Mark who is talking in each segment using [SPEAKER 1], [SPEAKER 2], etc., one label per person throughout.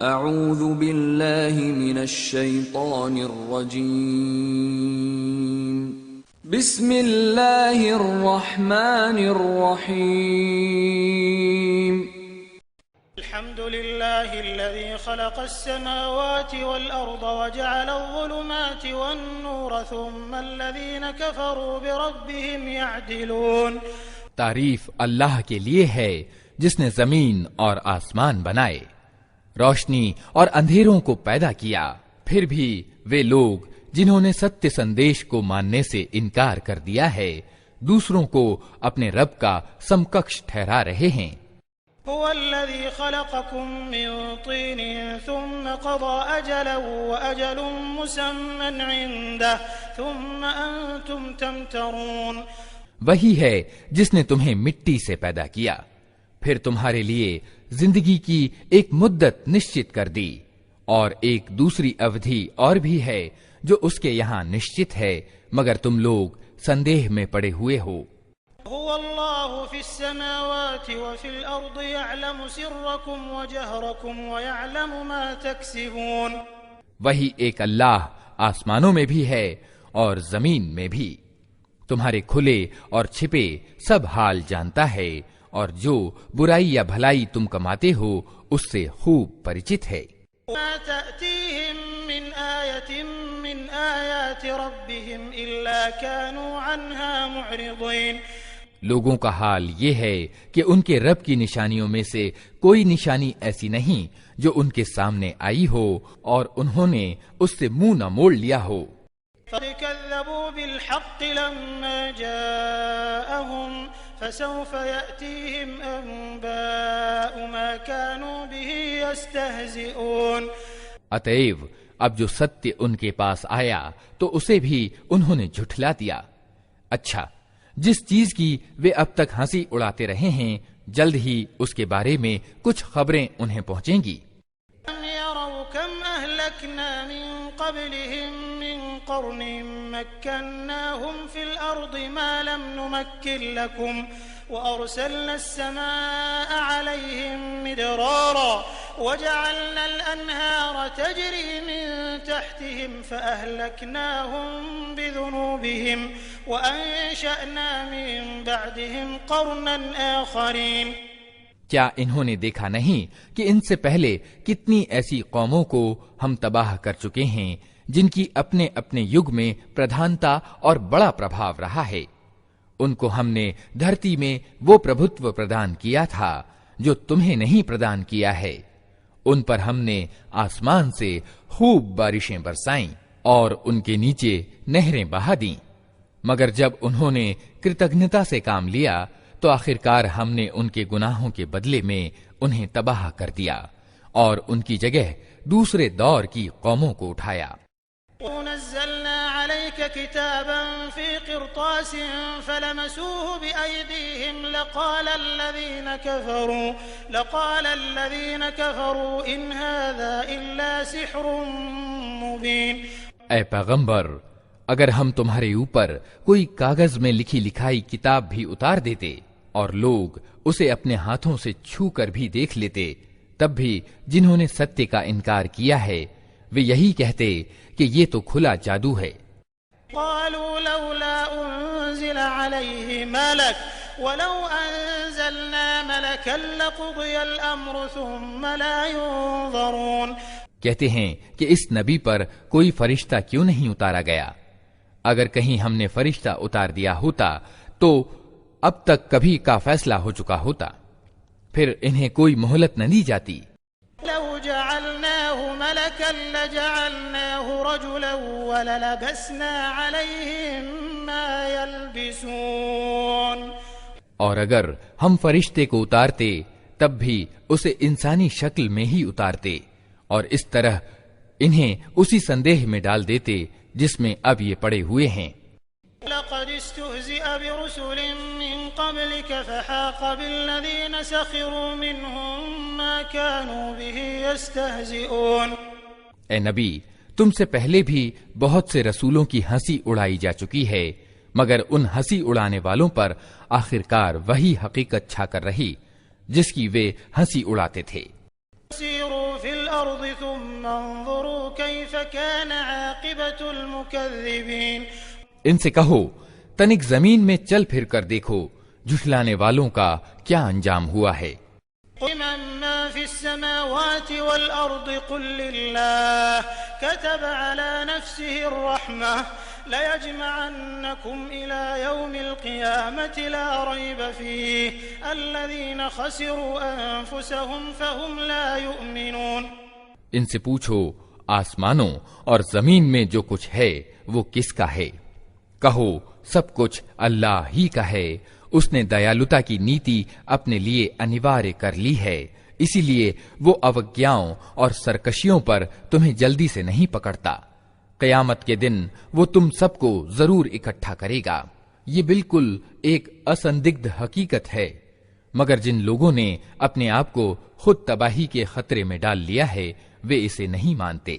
[SPEAKER 1] اعوذ باللہ من الشیطان الرجیم بسم اللہ الرحمن الرحیم
[SPEAKER 2] الحمد لله الذي خلق السماوات والأرض وجعل الظلمات والنور ثم الذين كفروا بربهم يعدلون۔
[SPEAKER 3] تعریف اللہ کے لیے ہے جس نے زمین اور آسمان بنائے، روشنی اور اندھیروں کو پیدا کیا، پھر بھی وہ لوگ جنہوں نے ستیہ سندیش کو ماننے سے انکار کر دیا ہے دوسروں کو اپنے رب کا سمکش ٹھہرا رہے ہیں۔
[SPEAKER 2] هو الذي خلقكم من طين ثم قضى أجلا وأجل مسمى عنده ثم أنتم تمترون۔
[SPEAKER 3] وہی ہے جس نے تمہیں مٹی سے پیدا کیا، پھر تمہارے لیے زندگی کی ایک مدت نشچت کر دی، اور ایک دوسری اودھی اور بھی ہے جو اس کے یہاں نشچت ہے، مگر تم لوگ سندیہ میں پڑے ہوئے ہو۔
[SPEAKER 2] هو الله في السماوات وفي الأرض يعلم سركم وجهركم ويعلم ما تكسبون۔
[SPEAKER 3] وہی ایک اللہ آسمانوں میں بھی ہے اور زمین میں بھی، تمہارے کھلے اور چھپے سب حال جانتا ہے، اور جو برائی یا بھلائی تم کماتے ہو اس سے خوب پریچت ہے۔
[SPEAKER 2] ما تأتيهم من آية من آيات ربهم إلا كانوا عنها معرضين۔
[SPEAKER 3] لوگوں کا حال یہ ہے کہ ان کے رب کی نشانیوں میں سے کوئی نشانی ایسی نہیں جو ان کے سامنے آئی ہو اور انہوں نے اس سے منہ نہ موڑ لیا ہو۔
[SPEAKER 2] فَكَذَّبُوا بِالْحَقِّ لَمَّا جَاءَهُمْ فَسَوْفَ يَأْتِيهِمْ أَنبَاءُ مَا كَانُوا بِهِ يَسْتَهْزِئُونَ۔
[SPEAKER 3] اتیو اب جو ستیہ ان کے پاس آیا تو اسے بھی انہوں نے جھٹلا دیا۔ اچھا، جس چیز کی وہ اب تک ہنسی اڑاتے رہے ہیں جلد ہی اس کے بارے میں کچھ خبریں انہیں پہنچیں گی۔
[SPEAKER 2] لم يروا كم أهلكنا من قبلهم من قرن مكناهم في الأرض ما لم نمكن لكم وأرسلنا السماء عليهم مدرارا وجعلنا الأنهار تجري من تحتهم فأهلكناهم بذنوبهم وأنشأنا من بعدهم قرنا آخرين۔
[SPEAKER 3] کیا انہوں نے دیکھا نہیں کہ ان سے پہلے کتنی ایسی قوموں کو ہم تباہ کر چکے ہیں جن کی اپنے اپنے یگ میں پردھانتا اور بڑا پربھاو رہا ہے؟ ان کو ہم نے دھرتی میں وہ پربھتو پردان کیا تھا جو تمہیں نہیں پردان کیا ہے، ان پر ہم نے آسمان سے خوب بارشیں برسائیں اور ان کے نیچے نہریں بہا دیں، مگر جب انہوں نے کرتجنتا سے کام لیا تو آخرکار ہم نے ان کے گناہوں کے بدلے میں انہیں تباہ کر دیا اور ان کی جگہ دوسرے دور کی قوموں کو اٹھایا۔
[SPEAKER 2] ونزلنا عليك كتابا في قرطاس فلمسوه بأيديهم لقال الذين كفروا إن هذا إلا سحر مبين۔
[SPEAKER 3] اے پیغمبر، اگر ہم تمہارے اوپر کوئی کاغذ میں لکھی لکھائی کتاب بھی اتار دیتے اور لوگ اسے اپنے ہاتھوں سے چھو کر بھی دیکھ لیتے، تب بھی جنہوں نے ستیہ کا انکار کیا ہے وہ یہی کہتے کہ یہ تو کھلا جادو ہے۔
[SPEAKER 2] قالوا لولا انزل عليه ملك ولو انزلنا ملكا لقضي الامر ثم لا ينظرون۔
[SPEAKER 3] کہتے ہیں کہ اس نبی پر کوئی فرشتہ کیوں نہیں اتارا گیا؟ اگر کہیں ہم نے فرشتہ اتار دیا ہوتا تو اب تک کبھی کا فیصلہ ہو چکا ہوتا، پھر انہیں کوئی مہلت نہ دی جاتی۔
[SPEAKER 2] لو جعلناه ملكا لجعلناه رجلا وللبسنا عليهم ما يلبسون۔
[SPEAKER 3] اور اگر ہم فرشتے کو اتارتے تب بھی اسے انسانی شکل میں ہی اتارتے اور اس طرح انہیں اسی سندیہ میں ڈال دیتے جس میں اب یہ پڑے ہوئے ہیں۔
[SPEAKER 2] لقد استهزئ برسل من قبلك فحاق بالذين سخروا منهم ما كانوا به يستهزئون۔
[SPEAKER 3] اے نبی، تم سے پہلے بھی بہت سے رسولوں کی ہنسی اڑائی جا چکی ہے، مگر ان ہنسی اڑانے والوں پر آخرکار وہی حقیقت چھا کر رہی جس کی وہ ہنسی اڑاتے تھے۔
[SPEAKER 2] سیروا سيروا في الأرض ثم انظروا كيف كان عاقبة المكذبين.
[SPEAKER 3] ان سے کہو تنک زمین میں چل پھر کر دیکھو جھٹلانے والوں کا کیا انجام ہوا ہے.
[SPEAKER 2] من ما في السماوات والأرض قل لله كتب على نفسه الرحمة ليجمعنكم إلى يوم القيامة لا ريب فيه الذين خسروا أنفسهم فهم لا يؤمنون.
[SPEAKER 3] ان سے پوچھو آسمانوں اور زمین میں جو کچھ ہے وہ کس کا ہے؟ کہو سب کچھ اللہ ہی کا ہے. اس نے دیالوتا کی نیتی اپنے لیے انوارے کر لی ہے، اسی لیے وہ اوگیاؤں اور سرکشیوں پر تمہیں جلدی سے نہیں پکڑتا. قیامت کے دن وہ تم سب کو ضرور اکٹھا کرے گا. یہ بالکل ایک اسندگدھ حقیقت ہے، مگر جن لوگوں نے اپنے آپ کو خود تباہی کے خطرے میں ڈال لیا ہے وہ اسے نہیں مانتے.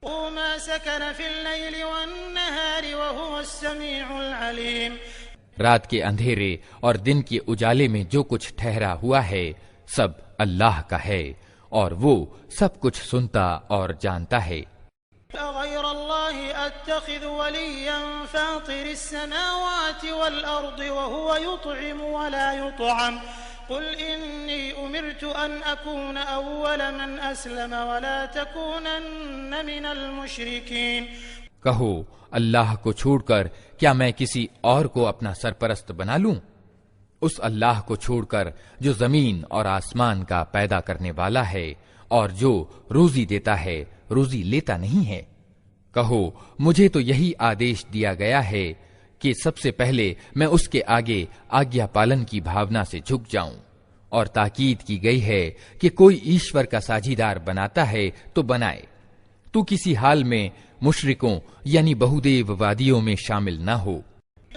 [SPEAKER 2] وما سكن في الليل والنهار وهو السميع العليم.
[SPEAKER 3] رات کے اندھیرے اور دن کے اجالے میں جو کچھ ٹھہرا ہوا ہے سب اللہ کا ہے اور وہ سب کچھ سنتا اور جانتا ہے.
[SPEAKER 2] غير الله أتخذ وليا فاطر السماوات والأرض وهو يطعم ولا يطعم قل إني أمرت أن أكون أول من أسلم ولا تكونن من المشركين.
[SPEAKER 3] کہو اللہ کو چھوڑ کر کیا میں کسی اور کو اپنا سرپرست بنا لوں؟ اس اللہ کو چھوڑ کر جو زمین اور آسمان کا پیدا کرنے والا ہے اور جو روزی دیتا ہے روزی لیتا نہیں ہے. کہو مجھے تو یہی آدیش دیا گیا ہے کہ سب سے پہلے میں اس کے آگے آگیا پالن کی بھاونا سے جھک جاؤں، اور تاکید کی گئی ہے کہ کوئی ایشور کا ساجھیدار بناتا ہے تو بنائے. تو کسی حال میں مشرکوں یعنی بہودیو وادیوں میں شامل نہ ہو.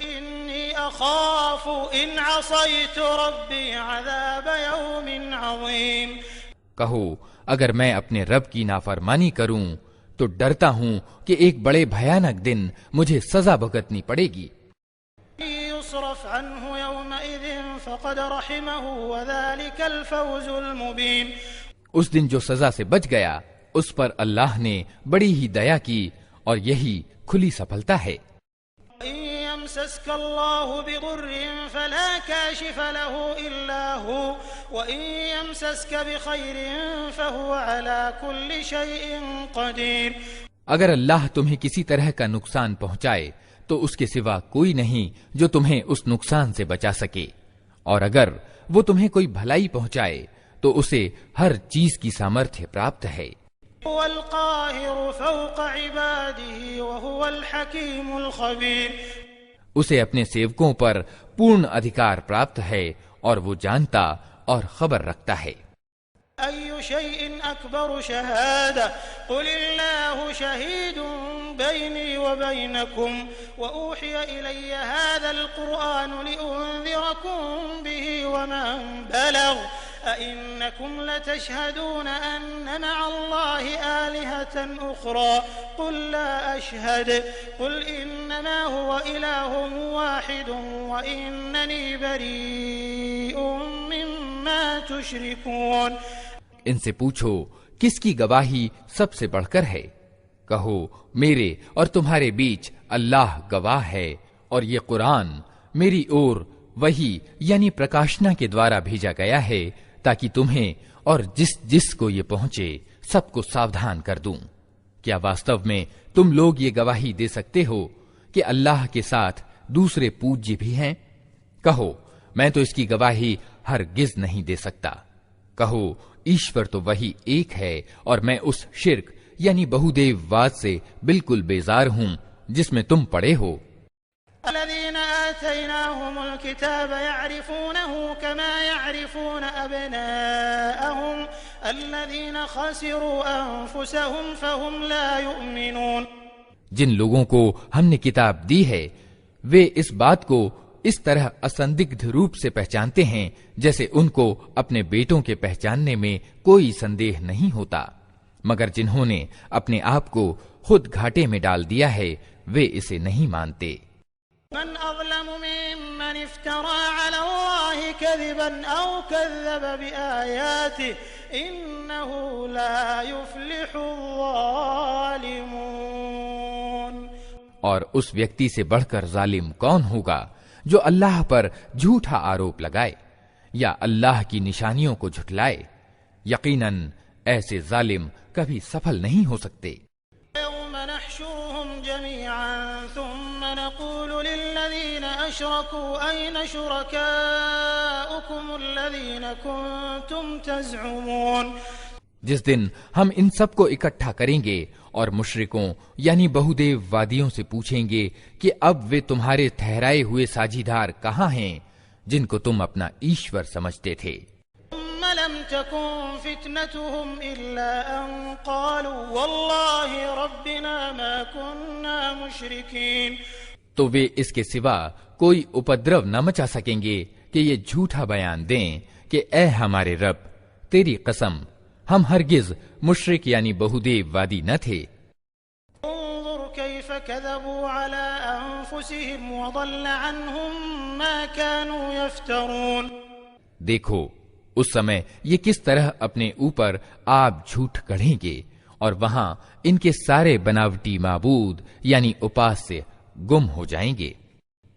[SPEAKER 2] انی اخاف ان عصیت ربی عذاب یوم عظیم.
[SPEAKER 3] کہو اگر میں اپنے رب کی نافرمانی کروں تو ڈرتا ہوں کہ ایک بڑے بھیانک دن مجھے سزا بھگتنی پڑے گی.
[SPEAKER 2] یصرف عنہ یومئذ فقد رحمہ وذلک الفوز المبین.
[SPEAKER 3] اس دن جو سزا سے بچ گیا اس پر اللہ نے بڑی ہی دیا کی اور یہی کھلی سفلتا ہے.
[SPEAKER 2] إن يمسسك الله بضر فلا كاشف له إلا هو وإن يمسسك بخير فهو على كل شيء قدير.
[SPEAKER 3] اگر اللہ تمہیں کسی طرح کا نقصان پہنچائے تو اس کے سوا کوئی نہیں جو تمہیں اس نقصان سے بچا سکے، اور اگر وہ تمہیں کوئی بھلائی پہنچائے تو اسے ہر چیز کی سامرتھ پراپت ہے.
[SPEAKER 2] هو القاهر فوق عباده وهو الحكيم الخبير.
[SPEAKER 3] اسے اپنے سیوکوں پر پورن ادھیکار پراپت ہے اور وہ جانتا اور خبر رکھتا ہے.
[SPEAKER 2] أي شيء أكبر شهادة قل الله شهيد بيني وبينكم وأوحي إلي هذا القرآن لأنذركم به ومن بلغ أئنكم لتشهدون أن مع الله آلهة أخرى قل لا أشهد قل إنما هو إله واحد وإنني بريء مما تشركون.
[SPEAKER 3] ان سے پوچھو کس کی گواہی سب سے بڑھ کر ہے؟ کہو میرے اور تمہارے بیچ اللہ گواہ ہے، اور یہ قرآن میری اور وہی یعنی پرکاشنا کے دوارا بھیجا گیا ہے تاکہ تمہیں اور جس کو یہ پہنچے سب کو ساودھان کر دوں. کیا واستو میں تم لوگ یہ گواہی دے سکتے ہو کہ اللہ کے ساتھ دوسرے پوجیہ بھی ہیں؟ کہو میں تو اس کی گواہی ہرگز نہیں دے سکتا. کہو ایشور تو وہی ایک ہے اور میں اس شرک یعنی بہودیو واد سے بالکل بیزار ہوں جس میں تم پڑے ہو.
[SPEAKER 2] الذين آتيناهم الكتاب يعرفونه كما يعرفون أبناءهم الذين خسروا أنفسهم فهم لا يؤمنون.
[SPEAKER 3] جن لوگوں کو ہم نے کتاب دی ہے وہ اس بات کو اس طرح اسندگدھ روپ سے پہچانتے ہیں جیسے ان کو اپنے بیٹوں کے پہچاننے میں کوئی سندیہ نہیں ہوتا، مگر جنہوں نے اپنے آپ کو خود گھاٹے میں ڈال دیا ہے وہ اسے نہیں مانتے.
[SPEAKER 2] من أظلم ممن افترى على الله كذبا أو كذب بآياته إنه لا يفلح الظالمون۔
[SPEAKER 3] اور اس ویکتی سے بڑھ کر ظالم کون ہوگا جو اللہ پر جھوٹا آروپ لگائے یا اللہ کی نشانیوں کو جھٹلائے؟ یقیناً ایسے ظالم کبھی سفل نہیں ہو سکتے۔
[SPEAKER 2] يوم نحشرهم جميعا ثم نقول للذين أشركوا أين شركاؤكم الذين كنتم تزعمون۔
[SPEAKER 3] جس دن ہم ان سب کو اکٹھا کریں گے اور مشرکوں یعنی بہودیو وادیوں سے پوچھیں گے کہ اب وہ تمہارے ٹھہرائے ہوئے ساجیدار کہاں ہیں جن کو تم اپنا ایشور سمجھتے تھے؟
[SPEAKER 2] ثم لم تكن فتنتهم إلا أن قالوا والله ربنا ما كنا مشركين۔
[SPEAKER 3] تو وہ اس کے سوا کوئی اپدرو نہ مچا سکیں گے کہ یہ جھوٹا بیان دیں کہ اے ہمارے رب، تیری قسم ہم ہرگز مشرک یعنی بہودیو وادی نہ تھے۔
[SPEAKER 2] انظر كيف كذبوا على أنفسهم وضل عنهم ما كانوا يفترون۔
[SPEAKER 3] دیکھو اس سمے یہ کس طرح اپنے اوپر آپ جھوٹ گڑھیں گے اور وہاں ان کے سارے بناوٹی معبود یعنی اپاس سے گم ہو جائیں گے۔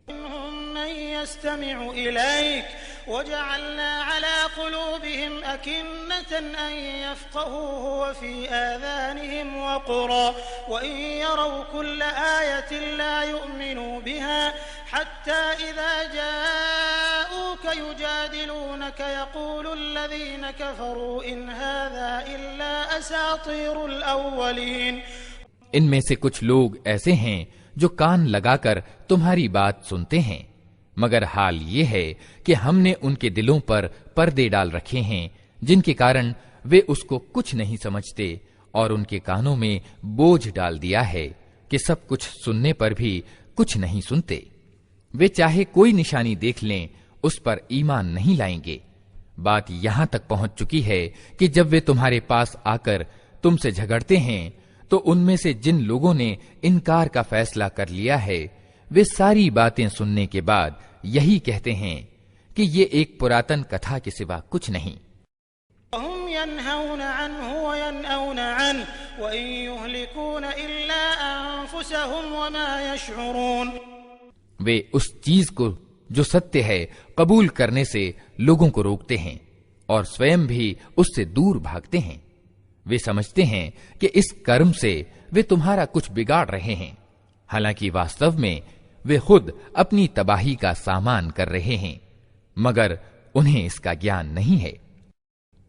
[SPEAKER 2] منهم من يستمع إليك وجعلنا على قلوبهم أكنة أن يفقهوه وفي آذانهم وقرا وإن يروا كل آية لا يؤمنوا بها حتى إذا جاءوك يجادلونك يقول الذين كفروا إن هذا إلا أساطير الأولين۔
[SPEAKER 3] ان میں سے کچھ لوگ ایسے ہیں جو کان لگا کر تمہاری بات سنتے ہیں، مگر حال یہ ہے کہ ہم نے ان کے دلوں پر پردے ڈال رکھے ہیں جن کے کارن وہ اس کو کچھ نہیں سمجھتے، اور ان کے کانوں میں بوجھ ڈال دیا ہے کہ سب کچھ سننے پر بھی کچھ نہیں سنتے۔ وہ چاہے کوئی نشانی دیکھ لیں اس پر ایمان نہیں لائیں گے۔ بات یہاں تک پہنچ چکی ہے کہ جب وہ تمہارے پاس آ کر تم سے جھگڑتے ہیں تو ان میں سے جن لوگوں نے انکار کا فیصلہ کر لیا ہے وہ ساری باتیں سننے کے بعد یہی کہتے ہیں کہ یہ ایک پراتن کتھا کے سوا کچھ نہیں۔
[SPEAKER 2] وهم ينهون عنه وينأون عنه وإن يهلكون إلا أنفسهم وما يشعرون۔
[SPEAKER 3] وہ اس چیز کو جو ستیہ ہے قبول کرنے سے لوگوں کو روکتے ہیں اور سوئم بھی اس سے دور بھاگتے ہیں۔ وہ سمجھتے ہیں کہ اس کرم سے وہ تمہارا کچھ بگاڑ رہے ہیں، حالانکہ واستو میں وہ خود اپنی تباہی کا سامان کر رہے ہیں، مگر انہیں اس کا گیان نہیں ہے۔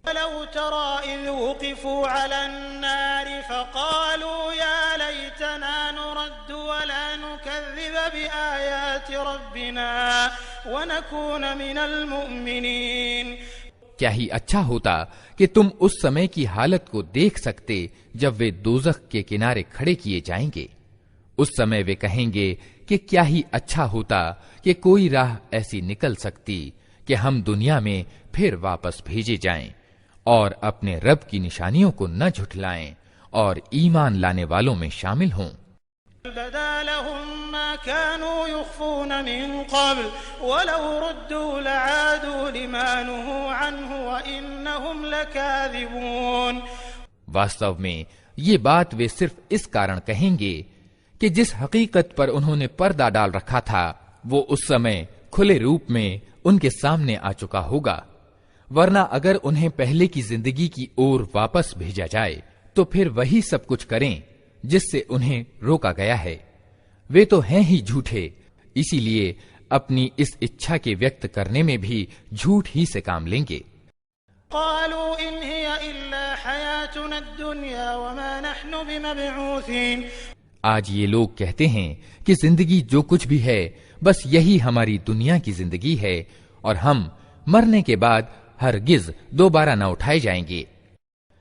[SPEAKER 2] ولو ترى إذ وقفوا على النار فقالوا يا ليتنا نرد ولا نكذب بآيات ربنا ونكون من المؤمنين۔
[SPEAKER 3] کیا ہی اچھا ہوتا کہ تم اس سمے کی حالت کو دیکھ سکتے جب وہ دوزخ کے کنارے کھڑے کیے جائیں گے۔ اس سمے وہ کہیں گے کہ کیا ہی اچھا ہوتا کہ کوئی راہ ایسی نکل سکتی کہ ہم دنیا میں پھر واپس بھیجے جائیں اور اپنے رب کی نشانیوں کو نہ جھٹلائیں اور ایمان لانے والوں میں شامل ہوں۔
[SPEAKER 2] بدا لهم ما كانوا يخفون من قبل ولو ردوا لعادوا لما نهوا عنه وإنهم لكاذبون۔
[SPEAKER 3] واستو میں یہ بات وہ صرف اس کارن کہیں گے کہ جس حقیقت پر انہوں نے پردہ ڈال رکھا تھا وہ اس سمے کھلے روپ میں ان کے سامنے آ چکا ہوگا، ورنہ اگر انہیں پہلے کی زندگی کی اور واپس بھیجا جائے تو پھر وہی سب کچھ کریں جس سے انہیں روکا گیا ہے۔ وہ تو ہیں ہی جھوٹے، اسی لیے اپنی اس اچھا کے ویکت کرنے میں بھی جھوٹ ہی سے کام لیں گے۔
[SPEAKER 2] قالوا إن هي إلا حياتنا الدنيا وما نحن بمبعوثين۔
[SPEAKER 3] آج یہ لوگ کہتے ہیں کہ زندگی جو کچھ بھی ہے بس یہی ہماری دنیا کی زندگی ہے اور ہم مرنے کے بعد ہرگز دوبارہ نہ اٹھائے جائیں گے۔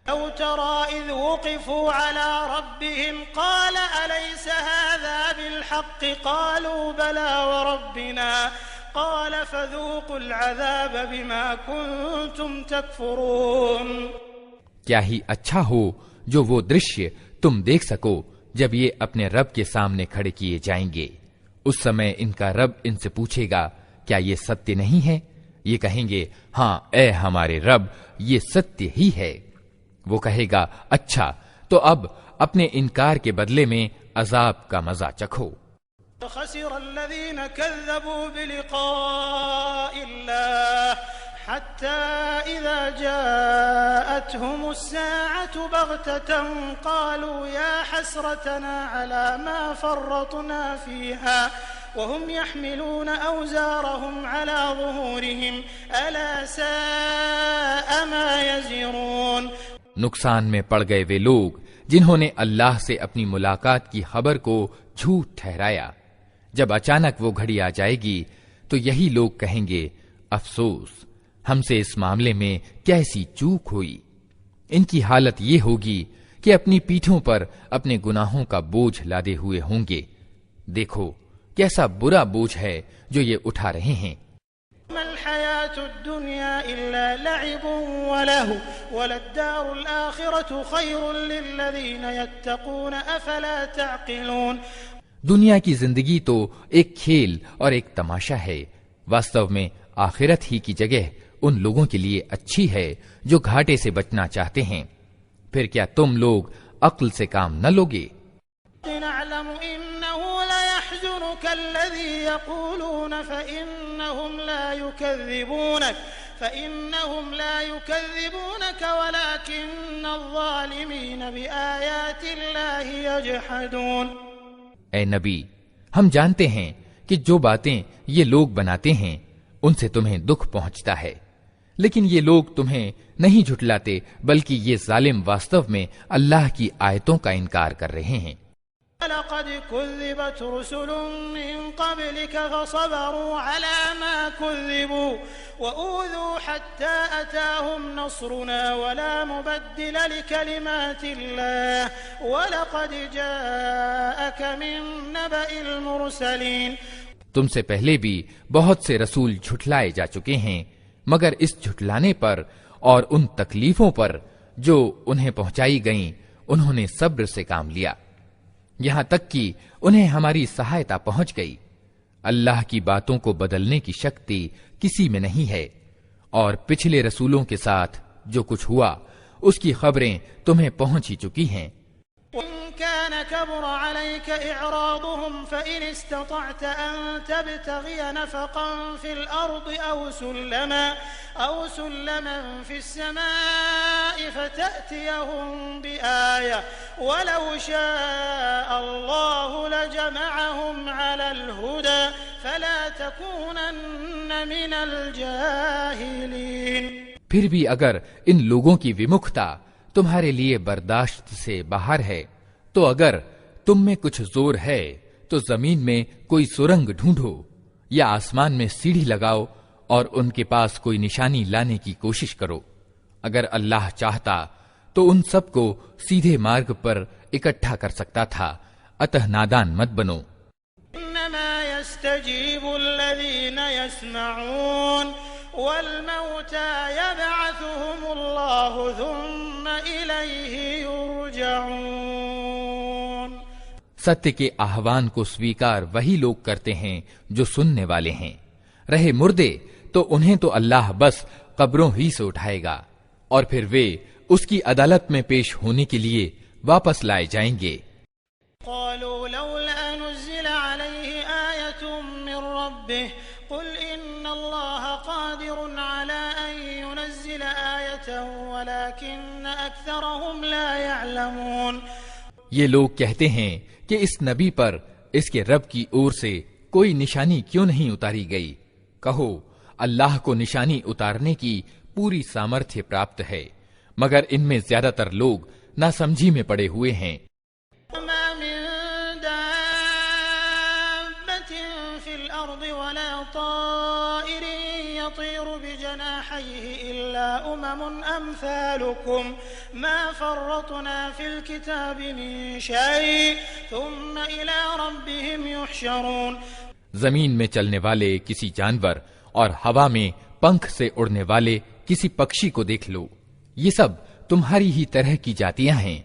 [SPEAKER 2] لو ترى إذ وقفوا على ربهم قال أليس هذا بالحق قالوا بلى وربنا قال فذوقوا العذاب بما كنتم تكفرون۔
[SPEAKER 3] کیا ہی اچھا ہو جو وہ درشیہ تم دیکھ سکو جب یہ اپنے رب کے سامنے کھڑے کیے جائیں گے۔ اس سمے ان کا رب ان سے پوچھے گا کیا یہ ستیہ نہیں ہے؟ یہ کہیں گے ہاں اے ہمارے رب، یہ ستیہ ہی ہے۔ وہ کہے گا اچھا تو اب اپنے انکار کے بدلے میں عذاب کا مزہ چکھو۔
[SPEAKER 2] خسر الذين كذبوا بلقاء الله حتى إذا جاءتهم الساعة بغتة قالوا يا حسرتنا على ما فرطنا فيها وهم يحملون أوزارهم على ظهورهم ألا ساء ما يزرون۔
[SPEAKER 3] نقصان میں پڑ گئے وہ لوگ جنہوں نے اللہ سے اپنی ملاقات کی خبر کو جھوٹ ٹھہرایا۔ جب اچانک وہ گھڑی آ جائے گی تو یہی لوگ کہیں گے افسوس، ہم سے اس معاملے میں کیسی چوک ہوئی۔ ان کی حالت یہ ہوگی کہ اپنی پیٹھوں پر اپنے گناہوں کا بوجھ لادے ہوئے ہوں گے۔ دیکھو کیسا برا بوجھ ہے جو یہ اٹھا رہے ہیں۔
[SPEAKER 2] ما الحياة الدنيا إلا لعب ولهو وللدار الآخرة خير للذين يتقون أفلا تعقلون۔
[SPEAKER 3] دنیا کی زندگی تو ایک کھیل اور ایک تماشا ہے، واستو میں آخرت ہی کی جگہ ان لوگوں کے لیے اچھی ہے جو گھاٹے سے بچنا چاہتے ہیں۔ پھر کیا تم لوگ عقل سے کام نہ لوگے؟
[SPEAKER 2] نعلم إنه ليحزنك الذي يقولون فإنهم لا يكذبونك ولكن الظالمين بآيات الله يجحدون۔
[SPEAKER 3] اے نبی، ہم جانتے ہیں کہ جو باتیں یہ لوگ بناتے ہیں ان سے تمہیں دکھ پہنچتا ہے، لیکن یہ لوگ تمہیں نہیں جھٹلاتے بلکہ یہ ظالم واستو میں اللہ کی آیتوں کا انکار کر رہے ہیں۔
[SPEAKER 2] لقد كذبت رسل من قبلك فصبروا على ما كذبوا وأوذوا حتى أتاهم نصرنا ولا مبدل لكلمات الله ولقد جاءك من نبأ المرسلين۔
[SPEAKER 3] تم سے پہلے بھی بہت سے رسول جھٹلائے جا چکے ہیں، مگر اس جھٹلانے پر اور ان تکلیفوں پر جو انہیں پہنچائی گئیں انہوں نے صبر سے کام لیا، یہاں تک کہ انہیں ہماری سہایتا پہنچ گئی۔ اللہ کی باتوں کو بدلنے کی شکتی کسی میں نہیں ہے، اور پچھلے رسولوں کے ساتھ جو کچھ ہوا اس کی خبریں تمہیں پہنچ ہی چکی ہیں۔
[SPEAKER 2] وإن كان كبر عليك إعراضهم فإن استطعت أن تبتغي نفقا في الأرض أو سلما في السماء فتأتيهم بآية ولو شاء الله لجمعهم على الهدى فلا تكونن من الجاهلين۔
[SPEAKER 3] پھر بھی اگر ان لوگوں کی ومکھتا تمہارے لیے برداشت سے باہر ہے تو اگر تم میں کچھ زور ہے تو زمین میں کوئی سرنگ ڈھونڈو یا آسمان میں سیڑھی لگاؤ اور ان کے پاس کوئی نشانی لانے کی کوشش کرو۔ اگر اللہ چاہتا تو ان سب کو سیدھے مارگ پر اکٹھا کر سکتا تھا، اتہ نادان مت بنو۔
[SPEAKER 2] انما يستجيب الذين يسمعون والموتى يبعثهم الله ثم إليه يرجعون۔
[SPEAKER 3] ستیہ کے آہوان کو سویکار وہی لوگ کرتے ہیں جو سننے والے ہیں، رہے مردے تو انہیں تو اللہ بس قبروں ہی سے اٹھائے گا اور پھر وہ اس کی عدالت میں پیش ہونے کے لیے واپس لائے جائیں گے۔
[SPEAKER 2] قالوا لولا نزل عليه آية من ربه قل إن الله قادر على أن ينزل آية ولكن أكثرهم لا يعلمون۔
[SPEAKER 3] یہ لوگ کہتے ہیں کہ اس نبی پر اس کے رب کی اور سے کوئی نشانی کیوں نہیں اتاری گئی؟ کہو اللہ کو نشانی اتارنے کی پوری سامرتھیہ پراپت ہے، مگر ان میں زیادہ تر لوگ ناسمجھی میں پڑے ہوئے ہیں۔
[SPEAKER 2] ما من دابة في الأرض ولا طائر يطير بجناحيه إلا أمثالكم ما فرطنا في الكتاب من شيء ثم إلى ربهم يحشرون۔
[SPEAKER 3] زمین میں چلنے والے کسی جانور اور ہوا میں پنکھ سے اڑنے والے کسی پکشی کو دیکھ لو، یہ سب تمہاری ہی طرح کی جاتیاں ہیں،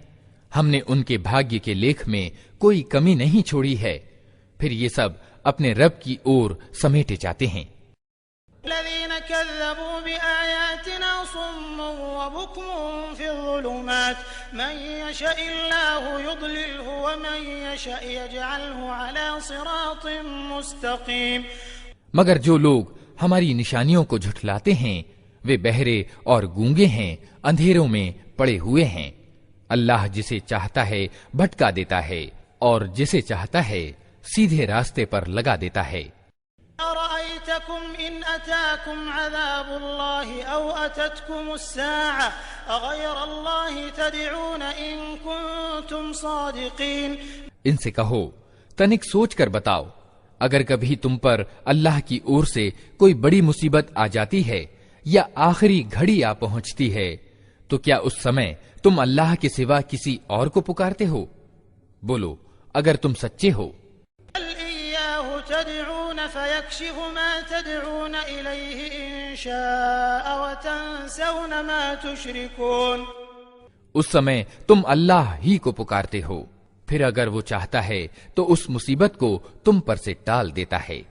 [SPEAKER 3] ہم نے ان کے بھاگیہ کے لیکھ میں کوئی کمی نہیں چھوڑی ہے، پھر یہ سب اپنے رب کی اور سمیٹے جاتے ہیں۔
[SPEAKER 2] الذين كذبوا بآياتنا صم وبكم في الظلمات من يشاء الله يضلله ومن يشاء يجعله على صراط مستقيم.
[SPEAKER 3] مگر جو لوگ ہماری نشانیوں کو جھٹلاتے ہیں وہ بہرے اور گونگے ہیں، اندھیروں میں پڑے ہوئے ہیں. اللہ جسے چاہتا ہے بھٹکا دیتا ہے اور جسے چاہتا ہے سیدھے راستے پر لگا دیتا ہے.
[SPEAKER 2] أرأيتكم إن أتاكم عذاب الله أو أتتكم الساعة أغير الله تدعون إن كنتم صادقين.
[SPEAKER 3] ان سے کہو تنک سوچ کر بتاؤ، اگر کبھی تم پر اللہ کی اور سے کوئی بڑی مصیبت آ جاتی ہے یا آخری گھڑی آ پہنچتی ہے تو کیا اس سمے تم اللہ کے سوا کسی اور کو پکارتے ہو؟ بولو اگر تم سچے ہو.
[SPEAKER 2] تدعون فيكشف ما تدعون إليه إن شاء وتنسون ما تشركون.
[SPEAKER 3] اس سمے تم اللہ ہی کو پکارتے ہو، پھر اگر وہ چاہتا ہے تو اس مصیبت کو تم پر سے ٹال دیتا ہے.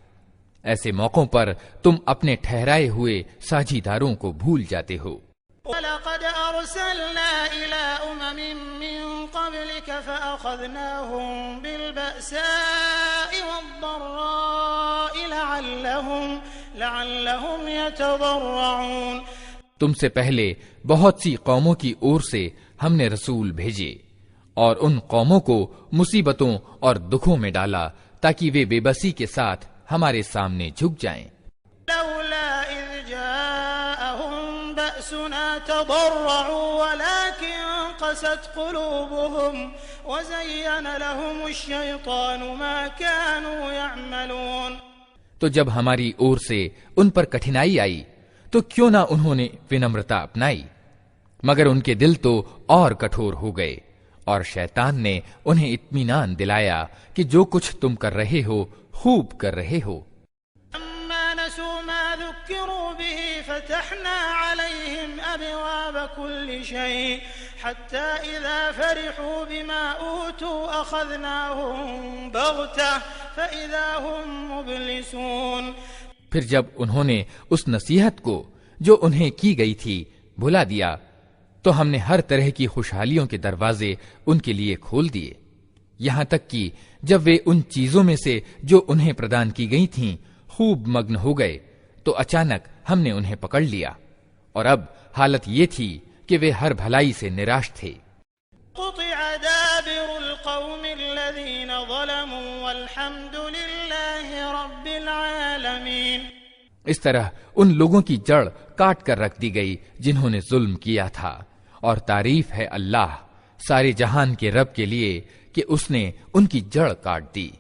[SPEAKER 3] ایسے موقعوں پر تم اپنے ٹھہرائے ہوئے ساجھیداروں کو بھول جاتے ہو.
[SPEAKER 2] وَلَقَدْ أَرْسَلْنَا إِلَىٰ أُمَمٍ مِّن قَبْلِكَ فَأَخَذْنَاهُم بِالْبَأْسَاءِ وَالضَّرَّاءِ لَعَلَّهُمْ يَتَضَرَّعُونَ.
[SPEAKER 3] تم سے پہلے بہت سی قوموں کی اور سے ہم نے رسول بھیجے اور ان قوموں کو مصیبتوں اور دکھوں میں ڈالا تاکہ وہ بے بسی کے ساتھ ہمارے سامنے جھک جائیں.
[SPEAKER 2] لولا إذ جاءهم بأسنا تضرعوا ولكن قست قلوبهم وزين لهم الشيطان ما كانوا يعملون.
[SPEAKER 3] تو جب ہماری اور سے ان پر کٹھنائی آئی تو کیوں نہ انہوں نے ونمرتا اپنائی، مگر ان کے دل تو اور کٹھور ہو گئے اور شیطان نے انہیں اطمینان دلایا کہ جو کچھ تم کر رہے ہو خوب کر رہے ہو.
[SPEAKER 2] نسوا ما ذكروا به فتحنا عليهم أبواب كل شيء حتى إذا فرحوا بما أوتوا أخذناهم بغتة فإذا هم مبلسون.
[SPEAKER 3] پھر جب انہوں نے اس نصیحت کو جو انہیں کی گئی تھی بھلا دیا تو ہم نے ہر طرح کی خوشحالیوں کے دروازے ان کے لیے کھول دیے، یہاں تک کہ جب وہ ان چیزوں میں سے جو انہیں پردان کی گئی تھیں خوب مگن ہو گئے تو اچانک ہم نے انہیں پکڑ لیا، اور اب حالت یہ تھی کہ وہ ہر بھلائی سے نراش تھے.
[SPEAKER 2] قطع دابر القوم الذين ظلموا والحمد لله رب العالمين.
[SPEAKER 3] اس طرح ان لوگوں کی جڑ کاٹ کر رکھ دی گئی جنہوں نے ظلم کیا تھا، اور تعریف ہے اللہ سارے جہان کے رب کے لیے کہ اس نے ان کی جڑ کاٹ دی.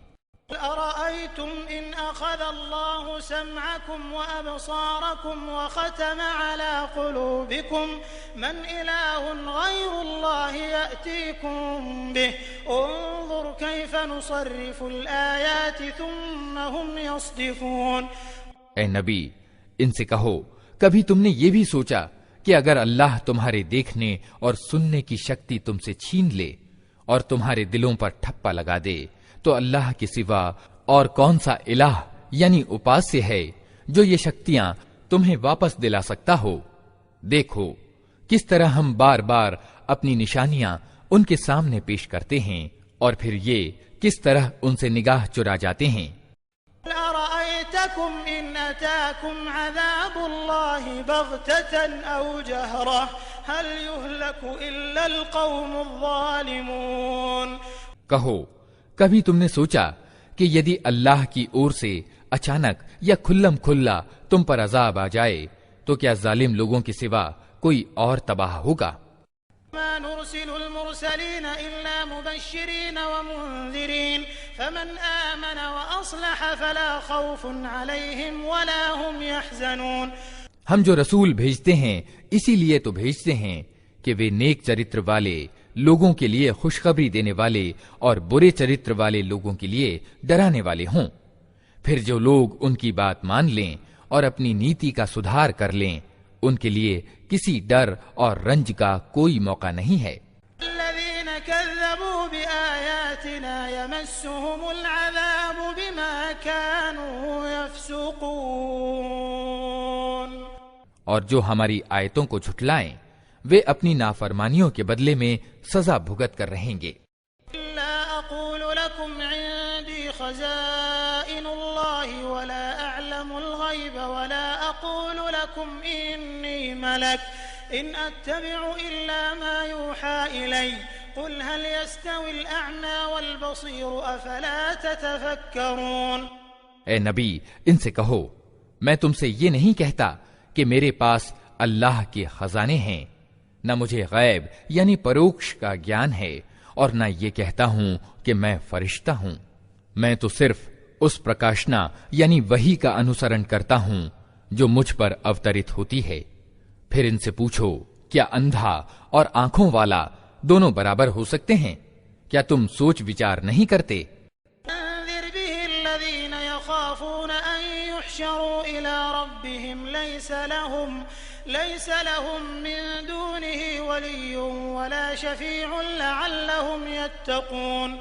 [SPEAKER 2] أرأيتم إن أخذ الله سمعكم وأبصاركم وختم على قلوبكم من إله غير الله يأتيكم به انظر كيف نصرف الآيات ثم هم يصدفون.
[SPEAKER 3] اے نبی ان سے کہو کبھی تم نے یہ بھی سوچا کہ اگر اللہ تمہارے دیکھنے اور سننے کی شکتی تم سے چھین لے اور تمہارے دلوں پر ٹھپا لگا دے تو اللہ کے سوا اور کون سا الہ یعنی اپاسیہ ہے جو یہ شکتیاں تمہیں واپس دلا سکتا ہو. دیکھو کس طرح ہم بار بار اپنی نشانیاں ان کے سامنے پیش کرتے ہیں اور پھر یہ کس طرح ان سے نگاہ چرا جاتے ہیں.
[SPEAKER 2] أرأيتكم إن أتاكم عذاب الله بغتة أو جهرة هل يهلك إلا القوم الظالمون.
[SPEAKER 3] کہو کبھی تم نے سوچا کہ یدی اللہ کی اور سے اچانک یا کھلم کھلا تم پر عذاب آ جائے تو کیا ظالم لوگوں کے سوا کوئی اور تباہ ہوگا؟
[SPEAKER 2] ما نرسل المرسلين إلا مبشرين ومنذرين فمن آمن وأصلح فلا خوف عليهم ولا هم يحزنون.
[SPEAKER 3] ہم جو رسول بھیجتے ہیں اسی لیے تو بھیجتے ہیں کہ وہ نیک چرتر والے لوگوں کے لیے خوشخبری دینے والے اور برے چرتر والے لوگوں کے لیے ڈرانے والے ہوں. پھر جو لوگ ان کی بات مان لیں اور اپنی نیتی کا سدھار کر لیں ان کے لیے کسی ڈر اور رنج کا کوئی موقع نہیں ہے.
[SPEAKER 2] الذين كذبوا بآياتنا يمسهم العذاب بما كانوا يفسقون.
[SPEAKER 3] اور جو ہماری آیتوں کو جھٹلائیں وہ اپنی نافرمانیوں کے بدلے میں سزا بھگت کر رہیں گے۔
[SPEAKER 2] لا أقول لكم عندي خزائن الله ولا أعلم الغيب ولا أقول لكم إني ملك إن أتبع إلا ما يوحى إلي قل هل يستوي الأعمى والبصير أفلا تتفكرون۔
[SPEAKER 3] اے نبی ان سے کہو میں تم سے یہ نہیں کہتا کہ میرے پاس اللہ کے خزانے ہیں، نہ مجھے غیب یعنی پروکش کا گیان ہے، اور نہ یہ کہتا ہوں کہ میں فرشتہ ہوں، میں تو صرف اس پرکاشنا یعنی وحی کا انوسرن کرتا ہوں جو مجھ پر اوترت ہوتی ہے۔ پھر ان سے پوچھو کیا اندھا اور آنکھوں والا دونوں برابر ہو سکتے ہیں؟ کیا تم سوچ وچار نہیں کرتے؟
[SPEAKER 2] انذر به الذين يخافون أن يحشروا إلى ربهم ليس لهم من دونه ولي ولا شفيع لعلهم يتقون۔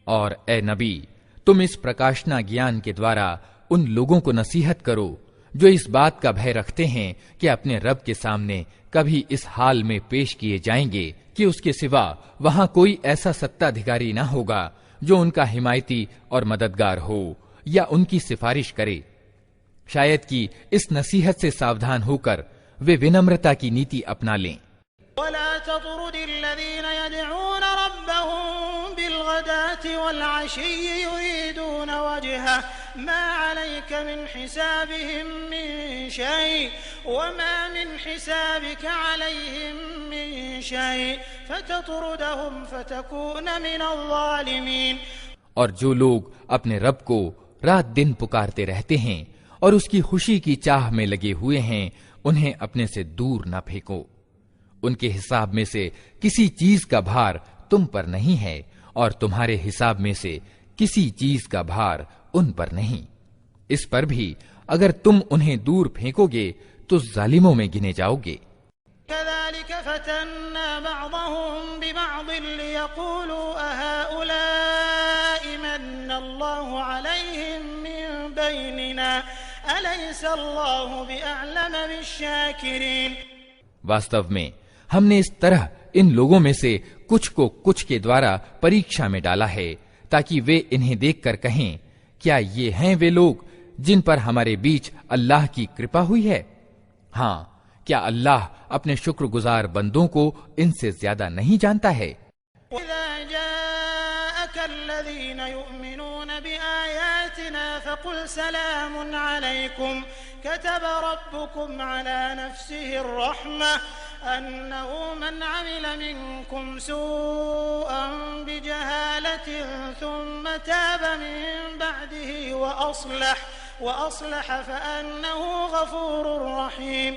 [SPEAKER 3] اور اے نبی تم اس پرکاشنا گیان کے دوارا ان لوگوں کو نصیحت کرو جو اس بات کا بھے رکھتے ہیں کہ اپنے رب کے سامنے کبھی اس حال میں پیش کیے جائیں گے کہ اس کے سوا وہاں کوئی ایسا ستادھیکاری نہ ہوگا جو ان کا حمایتی اور مددگار ہو یا ان کی سفارش کرے۔ شاید کہ اس نصیحت سے ساودھان ہو کر وہ ونمرتا کی نیتی اپنا لیں۔
[SPEAKER 2] ولا تطرد الذين يدعون ربهم بالغداة والعشي يريدون وجهه ما عليك من حسابهم من شيء وما من حسابك عليهم من شيء فتطردهم فتكون من الظالمين۔
[SPEAKER 3] اور جو لوگ اپنے رب کو رات دن پکارتے رہتے ہیں اور اس کی خوشی کی چاہ میں لگے ہوئے ہیں انہیں اپنے سے دور نہ پھینکو، ان کے حساب میں سے کسی چیز کا بھار تم پر نہیں ہے اور تمہارے حساب میں سے کسی چیز کا بھار ان پر نہیں۔ اس پر بھی اگر تم انہیں دور پھینکو گے تو ظالموں میں گنے جاؤ گے۔
[SPEAKER 2] كذلك فتنا بعضهم ببعض ليقولوا أهؤلاء من الله عليهم من بيننا أليس الله بأعلم بالشاكرين۔
[SPEAKER 3] واستو میں ہم نے اس طرح ان لوگوں میں سے کچھ کو کچھ کے دوارا پریکشا میں ڈالا ہے تاکہ وہ انہیں دیکھ کر کہیں کیا یہ ہیں وہ لوگ جن پر ہمارے بیچ اللہ کی کرپا ہوئی ہے؟ ہاں، کیا اللہ اپنے شکر گزار بندوں کو ان سے زیادہ نہیں جانتا ہے؟
[SPEAKER 2] وَإِذَا جَاءَكَ الَّذِينَ يُؤْمِنُونَ بِآيَاتِنَا فَقُلْ سَلَامٌ عَلَيْكُمْ كَتَبَ رَبُّكُمْ عَلَى نَفْسِهِ الرَّحْمَةَ أَنَّهُ مَنْ عَمِلَ مِنْكُمْ سُوءًا بِجَهَالَةٍ ثُمَّ تَابَ مِنْ بَعْدِهِ وَأَصْلَحَ فَأَنَّهُ غَفُورٌ رَحِيمٌ۔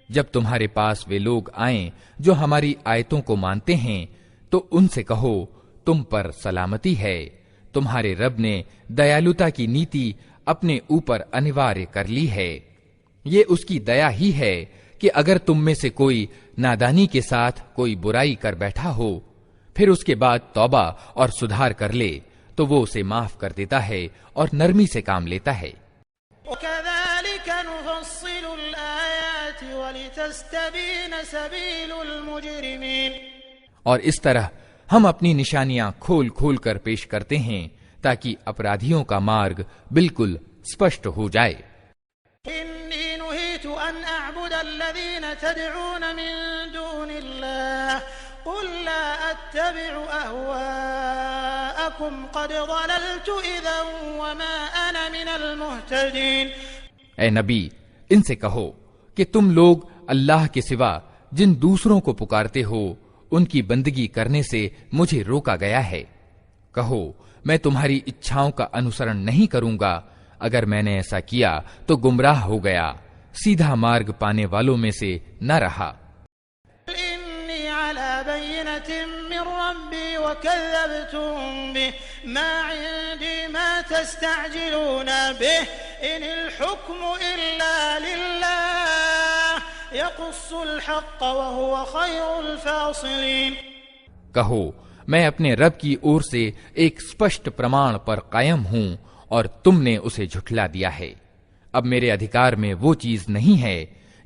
[SPEAKER 3] جب تمہارے پاس وہ لوگ آئیں جو ہماری آیتوں کو مانتے ہیں تو ان سے کہو تم پر سلامتی ہے، تمہارے رب نے دیالوتا کی نیتی اپنے اوپر انوارے کر لی ہے، یہ اس کی دیا ہی ہے کہ اگر تم میں سے کوئی نادانی کے ساتھ کوئی برائی کر بیٹھا ہو پھر اس کے بعد توبہ اور سدھار کر لے تو وہ اسے معاف کر دیتا ہے اور نرمی سے کام لیتا ہے۔
[SPEAKER 2] وَكَذَلِكَ نُفَصِّلُ الْآيَاتِ وَلِتَسْتَبِينَ سَبِيلُ الْمُجْرِمِينَ۔ اور اس طرح ہم اپنی نشانیاں کھول کھول کر پیش کرتے ہیں تاکہ اپرادھیوں کا مارگ بالکل اسپشٹ ہو جائے۔ إِنِّي نُهِيتُ أَنْ أَعْبُدَ الَّذِينَ تَدْعُونَ مِن دُونِ اللَّهِ قُل لَّا أَتَّبِعُ أَهْوَاءَكُمْ قَدْ ضَلَلْتُ إِذًا وَمَا أَنَا مِنَ الْمُهْتَدِينَ۔
[SPEAKER 3] اے نبی ان سے کہو کہ تم لوگ اللہ کے سوا جن دوسروں کو پکارتے ہو ان کی بندگی کرنے سے مجھے روکا گیا ہے۔ کہو میں تمہاری اچھاؤں کا انوسرن نہیں کروں گا، اگر میں نے ایسا کیا تو گمراہ ہو گیا، سیدھا مارگ پانے والوں میں سے نہ رہا۔
[SPEAKER 2] إِنِّي عَلَى بَيِّنَةٍ مِّن رَّبِّي وَكَذَّبْتُم بِهِ مَا عِندِي مَا تَسْتَعْجِلُونَ بِهِ إِنِ الْحُكْمُ إِلَّا لِلَّهِ يَقُصُّ الْحَقَّ وَهُوَ خَيْرُ الْفَاصِلِينَ۔
[SPEAKER 3] کہو میں اپنے رب کی اور سے ایک اسپشٹ پرمان پر قائم ہوں اور تم نے اسے جھٹلا دیا ہے۔ اب میرے ادھیکار میں وہ چیز نہیں ہے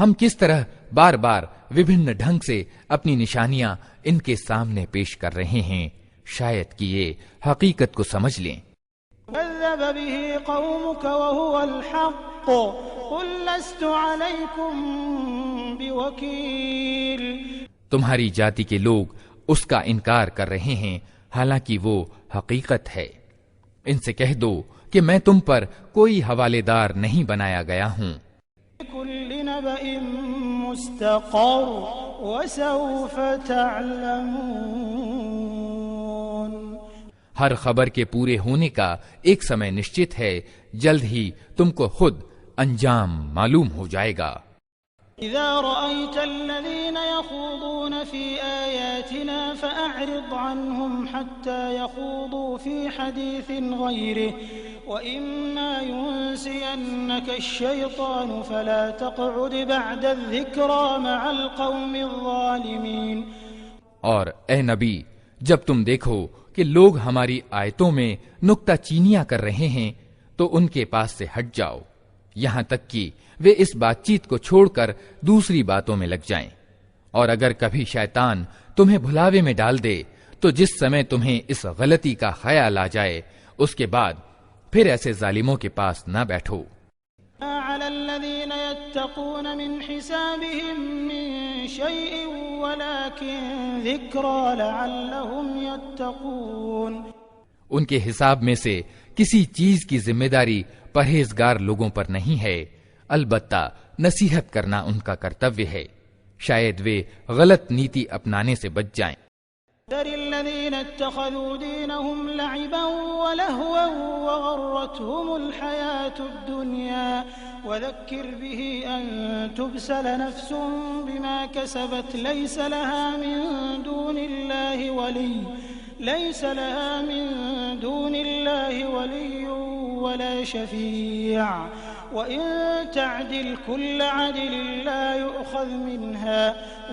[SPEAKER 3] ہم کس طرح بار بار وبھن ڈھنگ سے اپنی نشانیاں ان کے سامنے پیش کر رہے ہیں، شاید کہ یہ حقیقت کو سمجھ لیں۔
[SPEAKER 4] كذب به قومك وهو الحق قل لست عليكم بوكيل۔
[SPEAKER 3] تمہاری جاتی کے لوگ اس کا انکار کر رہے ہیں، حالانکہ وہ حقیقت ہے۔ ان سے کہہ دو کہ میں تم پر کوئی حوالے دار نہیں بنایا گیا ہوں۔
[SPEAKER 4] كل نبأ مستقر وسوف تعلمون۔
[SPEAKER 3] ہر خبر کے پورے ہونے کا ایک سمے نشچت ہے، جلد ہی تم کو خود انجام معلوم ہو جائے گا۔
[SPEAKER 4] اذا رأيت الذين يخوضون في آياتنا فأعرض عنهم حتى يخوضوا في حديث غيره وإما ينسينك الشيطان فلا تقعد بعد الذكرى مع القوم الظالمين۔
[SPEAKER 3] اور اے نبی، جب تم دیکھو کہ لوگ ہماری آیتوں میں نکتہ چینیاں کر رہے ہیں تو ان کے پاس سے ہٹ جاؤ، یہاں تک کہ وہ اس بات چیت کو چھوڑ کر دوسری باتوں میں لگ جائیں۔ اور اگر کبھی شیطان تمہیں بھلاوے میں ڈال دے تو جس سمے تمہیں اس غلطی کا خیال آ جائے اس کے بعد پھر ایسے ظالموں کے پاس نہ بیٹھو۔
[SPEAKER 4] على الذين يتقون من حسابهم من شيء ولكن ذكرى لعلهم يتقون۔
[SPEAKER 3] ان کے حساب میں سے کسی چیز کی ذمہ داری پرہیزگار لوگوں پر نہیں ہے، البتہ نصیحت کرنا ان کا کرتویہ ہے، شاید وہ غلط نیتی اپنانے سے بچ جائیں۔
[SPEAKER 4] ذر الذين اتخذوا دينهم لعبا ولهوا وغرتهم الحياة الدنيا وذكر به أن تبسل نفس بما كسبت ليس لها من دون الله ولي ولا شفيع وإن تعدل كل عدل لا يؤخذ منها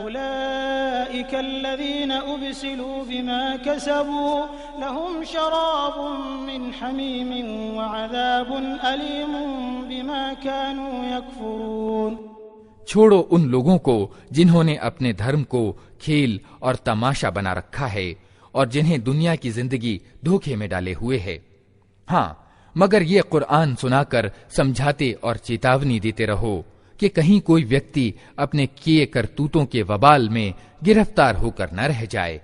[SPEAKER 4] أولئك الذين أبسلوا بما كسبوا لهم شراب من حميم وعذاب أليم بما كانوا يكفرون۔
[SPEAKER 3] چھوڑو ان لوگوں کو جنہوں نے اپنے دھرم کو کھیل اور تماشا بنا رکھا ہے اور جنہیں دنیا کی زندگی دھوکے میں ڈالے ہوئے ہے۔ ہاں، مگر یہ قرآن سنا کر سمجھاتے اور چیتاونی دیتے رہو کہ کہیں کوئی ویکتی اپنے کیے کرتوتوں کے وبال میں گرفتار ہو کر نہ رہ جائے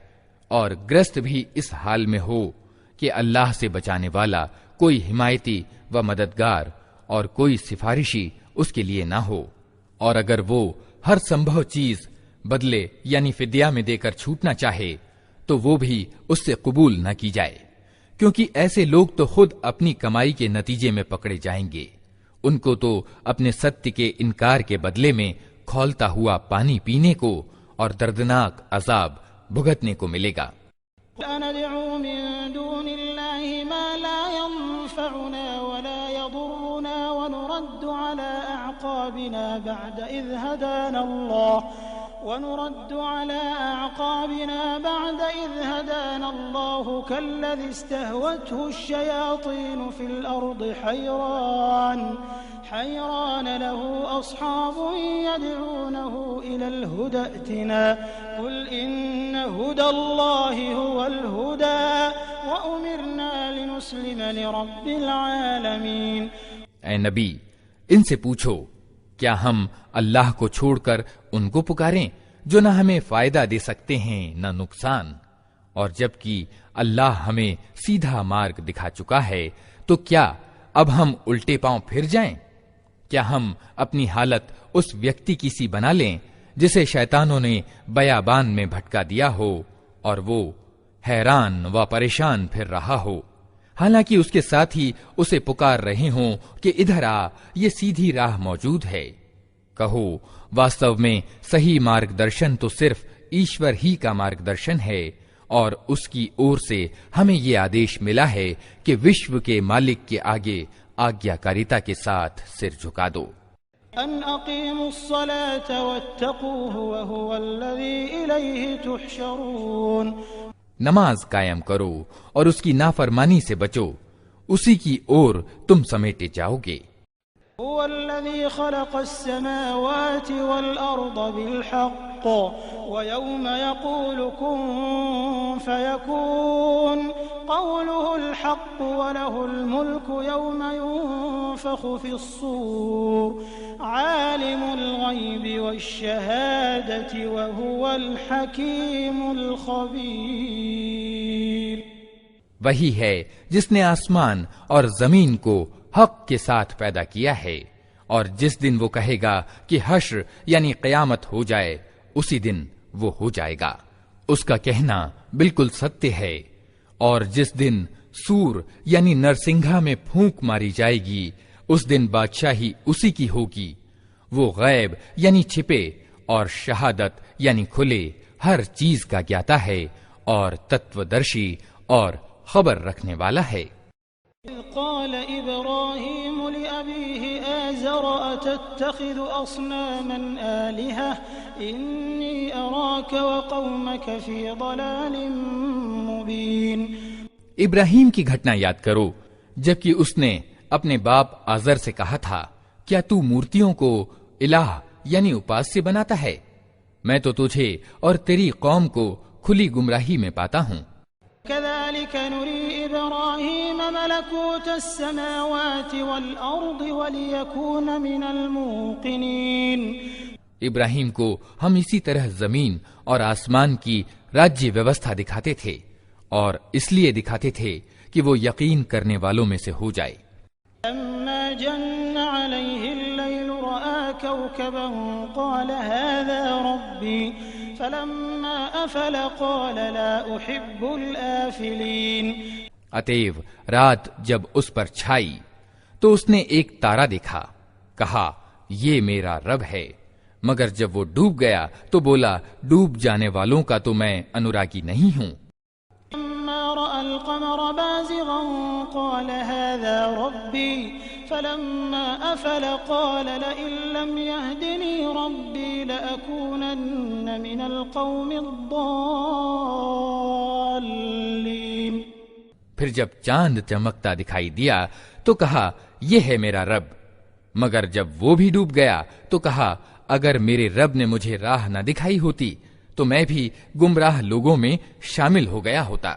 [SPEAKER 3] اور گرست بھی اس حال میں ہو کہ اللہ سے بچانے والا کوئی حمایتی و مددگار اور کوئی سفارشی اس کے لیے نہ ہو، اور اگر وہ ہر سمبھو چیز بدلے یعنی فدیہ میں دے کر چھوٹنا چاہے تو وہ بھی اس سے قبول نہ کی جائے، کیونکہ ایسے لوگ تو خود اپنی کمائی کے نتیجے میں پکڑے جائیں گے، ان کو تو اپنے ستیہ کے انکار کے بدلے میں کھولتا ہوا پانی پینے کو اور دردناک عذاب بھگتنے کو ملے گا۔
[SPEAKER 4] وَندعو من دون الله ما لا ينفعنا ولا يضرنا ونرد على أعقابنا بعد إذ هدانا الله كالذي استهوته الشياطين في الأرض حيران له أصحاب يدعونه إلى الهدى ائتنا قل إن هدى الله هو الهدى وأمرنا لنسلم لرب العالمين۔
[SPEAKER 3] اے نبی، ان سے پوچھو کیا ہم اللہ کو چھوڑ کر ان کو پکاریں جو نہ ہمیں فائدہ دے سکتے ہیں نہ نقصان، اور جبکہ اللہ ہمیں سیدھا مارگ دکھا چکا ہے تو کیا اب ہم الٹے پاؤں پھر جائیں؟ کیا ہم اپنی حالت اس ویکتی کی سی بنا لیں جسے شیطانوں نے بیابان میں بھٹکا دیا ہو اور وہ حیران و پریشان پھر رہا ہو، حالانکہ اس کے ساتھ ہی اسے پکار رہے ہوں کہ ادھر آ، یہ سیدھی راہ موجود ہے۔ کہو واستو میں صحیح مارگ درشن تو صرف ایشور ہی کا مارگ درشن ہے، اور اس کی اور سے ہمیں یہ آدیش ملا ہے کہ وشو کے مالک کے آگے آگیا کاریتا کے ساتھ سر جھکا دو۔
[SPEAKER 4] ان اقیموا الصلاة واتقوه وهو الذی الیہ تحشرون۔
[SPEAKER 3] نماز قائم کرو اور اس کی نافرمانی سے بچو، اسی کی اور تم سمیٹے جاؤ گے۔
[SPEAKER 4] هو الذي خلق السماوات والأرض بالحق ويوم يقول كن فيكون قوله الحق وله الملك يوم ينفخ في الصور عالم الغيب والشهادة وهو الحكيم الخبير.
[SPEAKER 3] وہی ہے جس نے آسمان اور زمین کو حق کے ساتھ پیدا کیا ہے، اور جس دن وہ کہے گا کہ حشر یعنی قیامت ہو جائے، اسی دن وہ ہو جائے گا. اس کا کہنا بالکل ستیہ ہے. اور جس دن سور یعنی نرسنگھا میں پھونک ماری جائے گی، اس دن بادشاہی اسی کی ہوگی. وہ غیب یعنی چھپے اور شہادت یعنی کھلے ہر چیز کا گیاتا ہے اور تتودرشی اور خبر رکھنے والا ہے.
[SPEAKER 4] قال إبراهيم لأبيه آزر أتتخذ أصناما آلهة إني أراك وقومك في ضلال مبين.
[SPEAKER 3] ابراہیم کی گھٹنا یاد کرو جبکہ اس نے اپنے باپ آزر سے کہا تھا، کیا تو مورتیوں کو الہ یعنی اپاس سے بناتا ہے؟ میں تو تجھے اور تیری قوم کو کھلی گمراہی میں پاتا ہوں.
[SPEAKER 4] كذلك نري إبراهيم ملكوت السماوات والأرض وليكون من الموقنين.
[SPEAKER 3] ابراہیم کو ہم اسی طرح زمین اور آسمان کی راجیہ ویوستھا دکھاتے تھے، اور اس لیے دکھاتے تھے کہ وہ یقین کرنے والوں میں سے ہو جائے.
[SPEAKER 4] لما جن عليه الليل رأى كوكبا قال هذا ربي فلما أفل قال لا أحب الآفلين.
[SPEAKER 3] اتیو رات جب اس پر چھائی تو اس نے ایک تارا دیکھا، کہا یہ میرا رب ہے، مگر جب وہ ڈوب گیا تو بولا ڈوب جانے والوں کا تو میں انوراگی نہیں ہوں.
[SPEAKER 4] لما رأى القمر بازغا قال هذا ربي فلما أفل قال لئن لم يهدني ربي لأكونن من القوم الضالين.
[SPEAKER 3] پھر جب چاند چمکتا دکھائی دیا تو کہا یہ ہے میرا رب، مگر جب وہ بھی ڈوب گیا تو کہا اگر میرے رب نے مجھے راہ نہ دکھائی ہوتی تو میں بھی گمراہ لوگوں میں شامل ہو گیا ہوتا.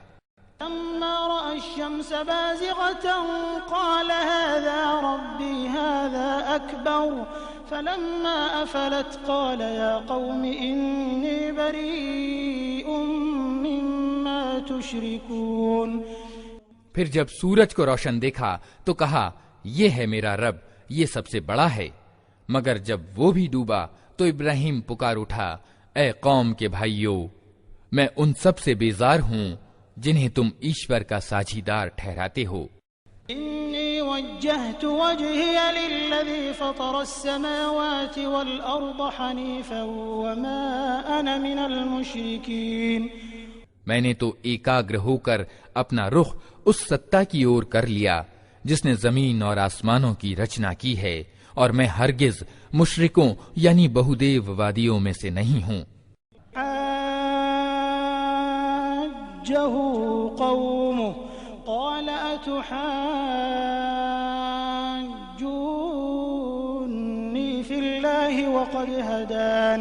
[SPEAKER 4] لما رأى الشمس بازغة قال هذا ربي هذا أكبر فلما أفلت قال يا قوم إني بريء مما تشركون.
[SPEAKER 3] پھر جب سورج کو روشن دیکھا تو کہا یہ ہے میرا رب، یہ سب سے بڑا ہے. مگر جب وہ بھی ڈوبا تو ابراہیم پکار اٹھا، اے قوم کے بھائیو، میں ان سب سے بیزار ہوں جنہیں تم ایشور کا ساجھیدار ٹھہراتے ہو.
[SPEAKER 4] إني وجهت وجهي للذي فطر السماوات والأرض حنيفا وما أنا من المشركين.
[SPEAKER 3] میں نے تو ایکاگر ہو کر اپنا رخ اس ستا کی اور کر لیا جس نے زمین اور آسمانوں کی رچنا کی ہے، اور میں ہرگز مشرکوں یعنی بہودیو وادیوں میں سے نہیں ہوں.
[SPEAKER 4] حاجه قومه قال أتحاجوني في الله وقد هدان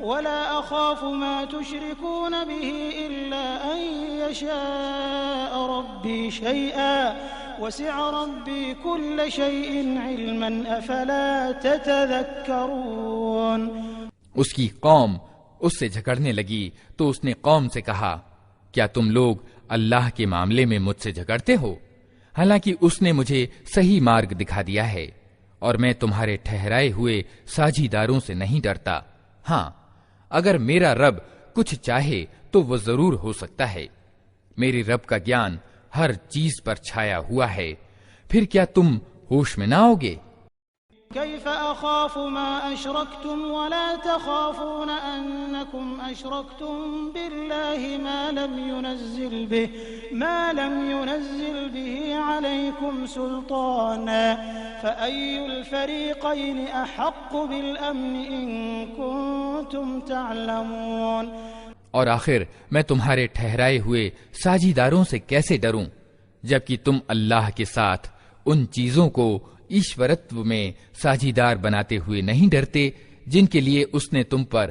[SPEAKER 4] ولا أخاف ما تشركون به إلا أن يشاء ربي شيئا وسع ربي كل شيء علما أفلا تتذكرون.
[SPEAKER 3] اس کی قوم اس سے جھگڑنے لگی تو اس نے قوم سے کہا کیا تم لوگ اللہ کے معاملے میں مجھ سے جھگڑتے ہو، حالانکہ اس نے مجھے صحیح مارگ دکھا دیا ہے، اور میں تمہارے ٹھہرائے ہوئے ساجھیداروں سے نہیں ڈرتا. ہاں اگر میرا رب کچھ چاہے تو وہ ضرور ہو سکتا ہے. میرے رب کا گیان ہر چیز پر چھایا ہوا ہے، پھر کیا تم ہوش میں نہ آؤگے؟
[SPEAKER 4] كيف أخاف ما أشركتم ولا تخافون أنكم أشركتم بالله ما لم ينزل به عليكم سلطانا فأي الفريقين أحق بالأمن إن كنتم تعلمون.
[SPEAKER 3] اور آخر میں تمہارے ٹھہرائے ہوئے ساجھیداروں سے کیسے ڈروں جبکہ تم اللہ کے ساتھ ان چیزوں کو ایشورتو میں ساجیدار بناتے ہوئے نہیں ڈرتے جن کے لیے اس نے تم پر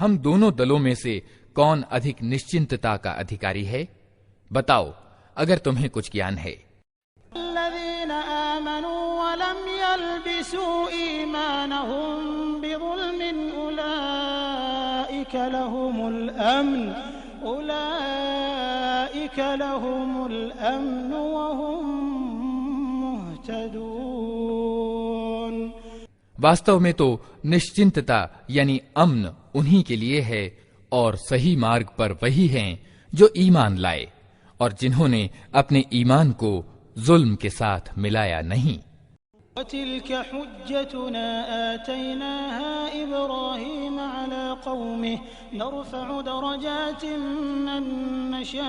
[SPEAKER 3] ہم دونوں دلوں میں سے کون ادھک نشچنتتا کا ادھیکاری ہے؟ بتاؤ اگر تمہیں کچھ گیان ہے۔
[SPEAKER 4] الذين آمنوا ولم يلبسوا إيمانهم بظلم أولئك لهم الأمن وهم مهتدون۔
[SPEAKER 3] واستو میں تو نشچنتتا یعنی امن انہی کے لیے ہے، اور صحیح مارگ پر وہی ہیں جو ایمان لائے اور جنہوں نے اپنے ایمان کو ظلم کے ساتھ ملایا نہیں۔
[SPEAKER 4] وَتِلْكَ حُجَّتُنَا آتَيْنَاهَا إِبْرَاهِيمَ عَلَى قَوْمِهِ نَرْفَعُ دَرَجَاتٍ مَّن نَّشَاءُ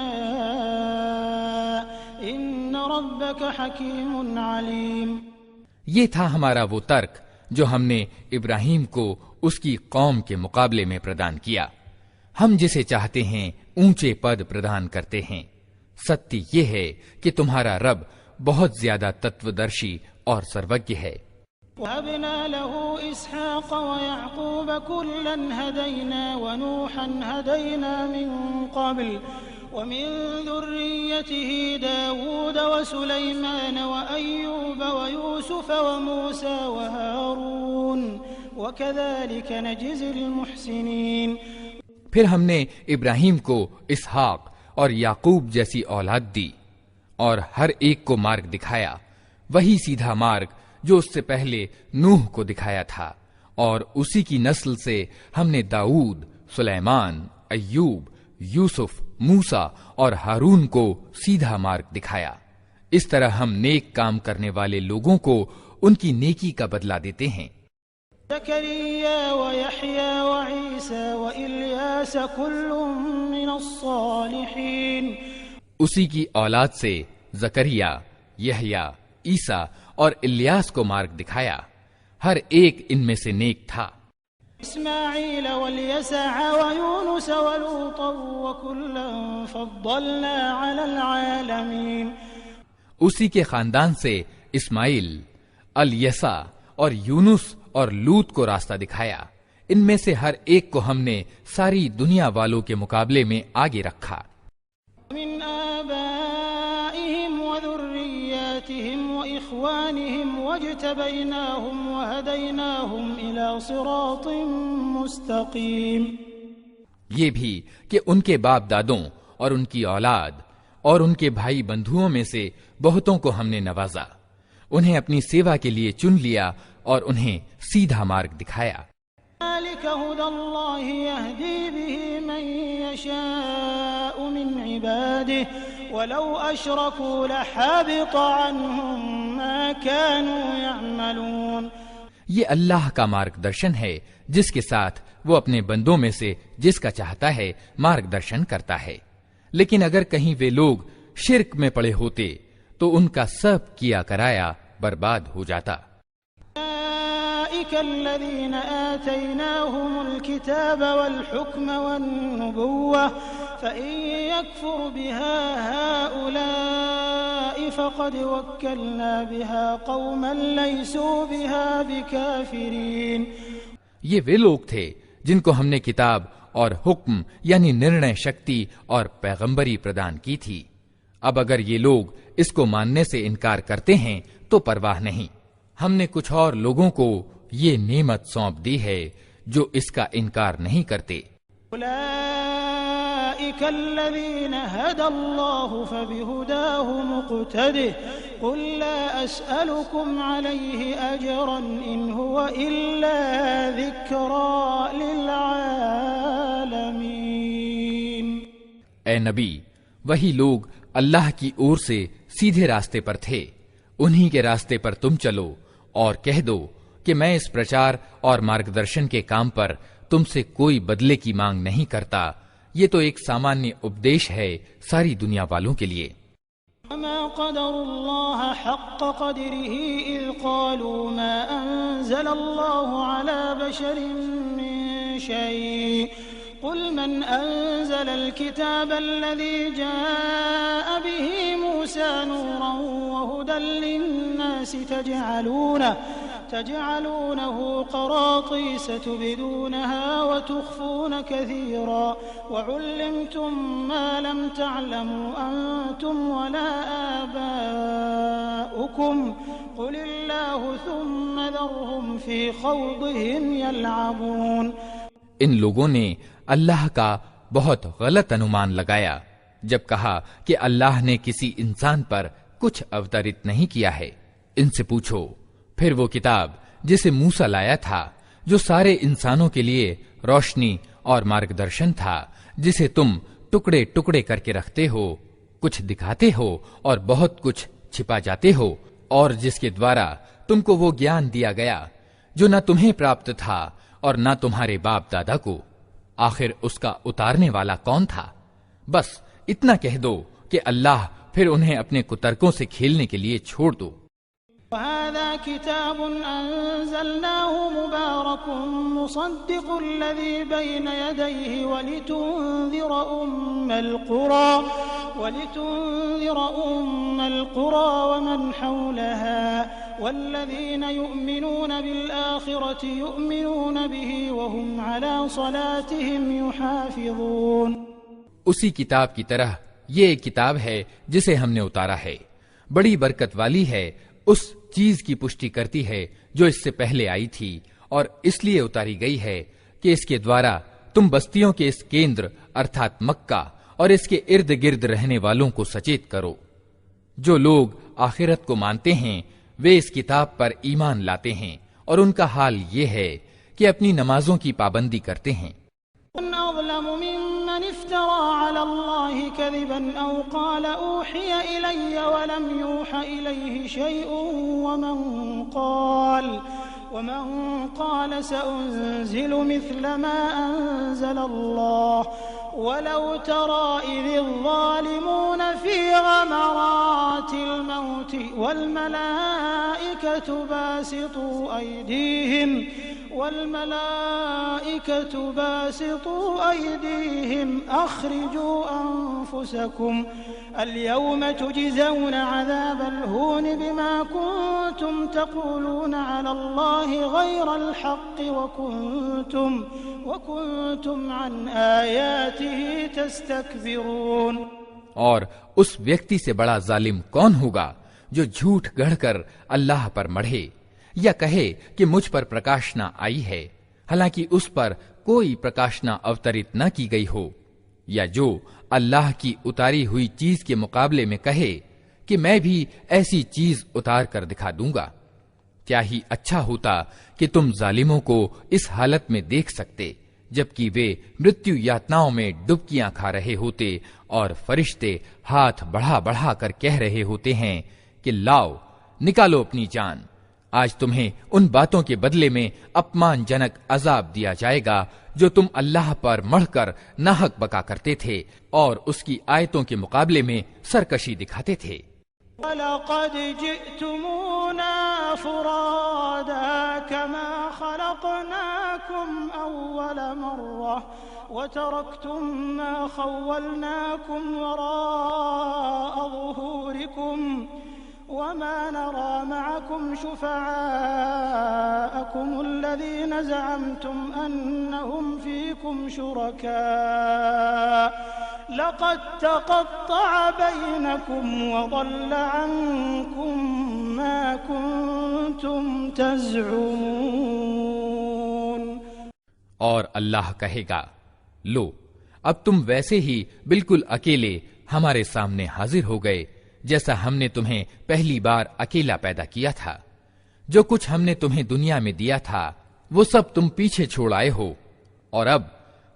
[SPEAKER 4] إِنَّ رَبَّكَ حَكِيمٌ عَلِيمٌ۔
[SPEAKER 3] یہ تھا ہمارا وہ ترک جو ہم نے ابراہیم کو اس کی قوم کے مقابلے میں پردان کیا۔ ہم جسے چاہتے ہیں اونچے پد پردان کرتے ہیں۔ ستی یہ ہے کہ تمہارا رب بہت زیادہ تتودرشی اور سروگی ہے۔
[SPEAKER 4] وَهَبْنَا لَهُ إِسْحَاقَ وَيَعْقُوبَ كُلًّا هَدَيْنَا وَنُوحًا هَدَيْنَا مِن قَبْلُ وَمِن ذُرِّيَّتِهِ دَاوُودَ وَسُلَيْمَانَ وَأَيُّوبَ وَيُوسُفَ وَمُوسَى وَهَارُونَ وَكَذَلِكَ نَجْزِي الْمُحْسِنِينَ۔
[SPEAKER 3] پھر ہم نے ابراہیم کو اسحاق اور یعقوب جیسی اولاد دی اور ہر ایک کو مارگ دکھایا، وہی سیدھا مارگ جو اس سے پہلے نوح کو دکھایا تھا، اور اسی کی نسل سے ہم نے داؤد، سلیمان، ایوب، یوسف، موسیٰ اور ہارون کو سیدھا مارگ دکھایا۔ اس طرح ہم نیک کام کرنے والے لوگوں کو ان کی نیکی کا بدلہ دیتے ہیں۔
[SPEAKER 4] زكريا ويحيى وعيسى وإلياس كل من الصالحين۔
[SPEAKER 3] اسی کی اولاد سے زکریا، یحییٰ، عیسیٰ اور الیاس کو مارگ دکھایا، ہر ایک ان میں سے نیک تھا۔
[SPEAKER 4] اسماعیل والیسع ویونس ولوطا وکلا فضلنا علی العالمین۔
[SPEAKER 3] اسی کے خاندان سے اسماعیل، الیسع اور یونس اور لوط کو راستہ دکھایا، ان میں سے ہر ایک کو ہم نے ساری دنیا والوں کے مقابلے میں آگے رکھا۔
[SPEAKER 4] من آبائهم وذرياتهم وإخوانهم واجتبيناهم وهديناهم إلى صراط مستقيم۔
[SPEAKER 3] یہ بھی کہ ان کے باپ دادوں اور ان کی اولاد اور ان کے بھائی بندھوؤں میں سے بہتوں کو ہم نے نوازا، انہیں اپنی سیوا کے لیے چن لیا اور انہیں سیدھا مارگ دکھایا۔
[SPEAKER 4] ذلك هدى الله يهدي به من يشاء من عباده ولو أشركوا لحبط عنهم ما كانوا يعملون۔
[SPEAKER 3] یہ اللہ کا مارگ درشن ہے جس کے ساتھ وہ اپنے بندوں میں سے جس کا چاہتا ہے مارگ درشن کرتا ہے، لیکن اگر کہیں وہ لوگ شرک میں پڑے ہوتے تو ان کا سب کیا کرایا برباد ہو جاتا۔
[SPEAKER 4] الذين آتيناهم الكتاب والحكم والنبوة فإن يكفر بها هؤلاء فقد وكلنا بها قوما ليسوا بها بكافرين۔
[SPEAKER 3] یہ وہ لوگ تھے جن کو ہم نے کتاب اور حکم یعنی نرنے شکتی اور پیغمبری پردان کی تھی۔ اب اگر یہ لوگ اس کو ماننے سے انکار کرتے ہیں تو پرواہ نہیں، ہم نے کچھ اور لوگوں کو یہ نعمت سونپ دی ہے جو اس کا انکار نہیں کرتے۔
[SPEAKER 4] اولئک الذین ھدی اللہ فبہداہ مقتدہ قل لا اسألکم علیہ اجرا ان هو الا ذکری للعالمین۔
[SPEAKER 3] اے نبی، وہی لوگ اللہ کی اور سے سیدھے راستے پر تھے، انہی کے راستے پر تم چلو اور کہہ دو کہ میں اس پرچار اور مارگدرشن کے کام پر تم سے کوئی بدلے کی مانگ نہیں کرتا، یہ تو ایک سامانیہ اپدیش ہے ساری دنیا والوں کے لیے۔
[SPEAKER 4] وما قدر اللہ حق قدره اذ قالوا ما انزل اللہ على بشر من شيء قل من انزل الكتاب الذي جاء به نورا وهدى للناس تجعلونه قراطيس تبدونها وتخفون كثيرا وعلمتم ما لم تعلموا أنتم ولا آباؤكم قل الله ثم ذرهم في خوضهم يلعبون۔
[SPEAKER 3] ان لوگوں نے اللہ کا بہت غلط انمان لگایا جب کہا کہ اللہ نے کسی انسان پر کچھ اوترت نہیں کیا ہے۔ ان سے پوچھو پھر وہ کتاب جسے موسیٰ لایا تھا جو سارے انسانوں کے لیے روشنی اور مارگدرشن تھا، جسے تم ٹکڑے ٹکڑے کر کے رکھتے ہو، کچھ دکھاتے ہو اور بہت کچھ چھپا جاتے ہو، اور جس کے دوارا تم کو وہ گیان دیا گیا جو نہ تمہیں پراپت تھا اور نہ تمہارے باپ دادا کو، آخر اس کا اتارنے والا کون تھا؟ بس اتنا کہہ دو کہ اللہ، پھر انہیں اپنے کترکوں سے کھیلنے کے لیے چھوڑ دو۔
[SPEAKER 4] وَهَذَا كِتَابٌ أَنزَلْنَاهُ مُبَارَكٌ مُصَدِّقُ الَّذِي بَيْنَ يَدَيْهِ وَلِتُنذِرَ أُمَّ الْقُرَى وَمَنْ حَوْلَهَا وَالَّذِينَ يُؤْمِنُونَ بِالْآخِرَةِ يُؤْمِنُونَ بِهِ وَهُمْ عَلَى صَلَاتِهِمْ يُحَافِظُونَ۔
[SPEAKER 3] اسی کتاب کی طرح یہ ایک کتاب ہے جسے ہم نے اتارا ہے، بڑی برکت والی ہے، اس چیز کی پشٹی کرتی ہے جو اس سے پہلے آئی تھی، اور اس لیے اتاری گئی ہے کہ اس کے دوارا تم بستیوں کے اس کیندر ارتھات مکہ اور اس کے ارد گرد رہنے والوں کو سچیت کرو۔ جو لوگ آخرت کو مانتے ہیں وہ اس کتاب پر ایمان لاتے ہیں، اور ان کا حال یہ ہے کہ اپنی نمازوں کی پابندی کرتے ہیں۔
[SPEAKER 4] من أظلم ممن افترى على الله كذبا أو قال أوحي إلي ولم يوحى إليه شيء ومن قال سأنزل مثل ما أنزل الله ولو ترى إذ الظالمون في غمرات الموت والملائكة باسطوا أيديهم أخرجوا أنفسكم اليوم تجزون عذاب الهون بما كنتم تقولون على الله غير الحق وكنتم عن آياته تستكبرون۔
[SPEAKER 3] اور اس ویکتی سے بڑا ظالم کون ہوگا جو جھوٹ گڑھ کر اللہ پر مڑھے یا کہے کہ مجھ پر پرکاشنا آئی ہے حالانکہ اس پر کوئی پرکاشنا اوترت نہ کی گئی ہو، یا جو اللہ کی اتاری ہوئی چیز کے مقابلے میں کہے کہ میں بھی ایسی چیز اتار کر دکھا دوں گا۔ کیا ہی اچھا ہوتا کہ تم ظالموں کو اس حالت میں دیکھ سکتے جبکہ وہ مرتیو یاتناؤں میں ڈبکیاں کھا رہے ہوتے اور فرشتے ہاتھ بڑھا بڑھا کر کہہ رہے ہوتے ہیں کہ لاؤ نکالو اپنی جان، آج تمہیں ان باتوں کے بدلے میں اپمان جنک عذاب دیا جائے گا جو تم اللہ پر مڑھ کر ناحق بکا کرتے تھے اور اس کی آیتوں کے مقابلے میں سرکشی دکھاتے تھے۔
[SPEAKER 4] وَلَقَدْ جِئْتُمُونَا فُرَادَى كَمَا خَلَقْنَاكُمْ أَوَّلَ مَرَّةٍ وَتَرَكْتُم مَّا خَوَّلْنَاكُمْ وَرَاءَ ظُهُورِكُمْ وَمَا نَرَى مَعَكُمْ شُفَعَاءَكُمُ الَّذِينَ زَعَمْتُمْ أَنَّهُمْ فِيكُمْ شُرَكَاءُ لَقَدْ تَقَطَّعَ بَيْنَكُمْ وَضَلَّ عَنكُمْ مَا كُنتُمْ تَزْعُمُونَ۔
[SPEAKER 3] اور اللہ کہے گا، لو اب تم ویسے ہی بالکل اکیلے ہمارے سامنے حاضر ہو گئے جیسا ہم نے تمہیں پہلی بار اکیلا پیدا کیا تھا۔ جو کچھ ہم نے تمہیں دنیا میں دیا تھا وہ سب تم پیچھے چھوڑ آئے ہو، اور اب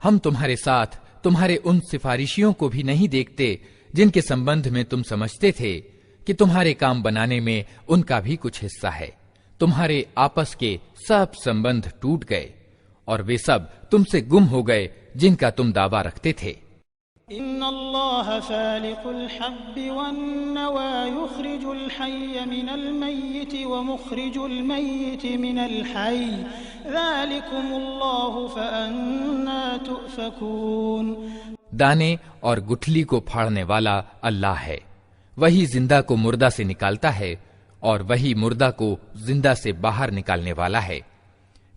[SPEAKER 3] ہم تمہارے ساتھ تمہارے ان سفارشیوں کو بھی نہیں دیکھتے جن کے سمبندھ میں تم سمجھتے تھے کہ تمہارے کام بنانے میں ان کا بھی کچھ حصہ ہے۔ تمہارے آپس کے سب سمبندھ ٹوٹ گئے اور وہ سب تم سے گم ہو گئے جن کا تم دعویٰ رکھتے تھے۔
[SPEAKER 4] ان اللہ فالق الحب والنوى يخرج الحي من الميت ومخرج الميت من الحي ذلكم اللہ فأنا تؤفكون۔
[SPEAKER 3] دانے اور گٹھلی کو پھاڑنے والا اللہ ہے، وہی زندہ کو مردہ سے نکالتا ہے اور وہی مردہ کو زندہ سے باہر نکالنے والا ہے۔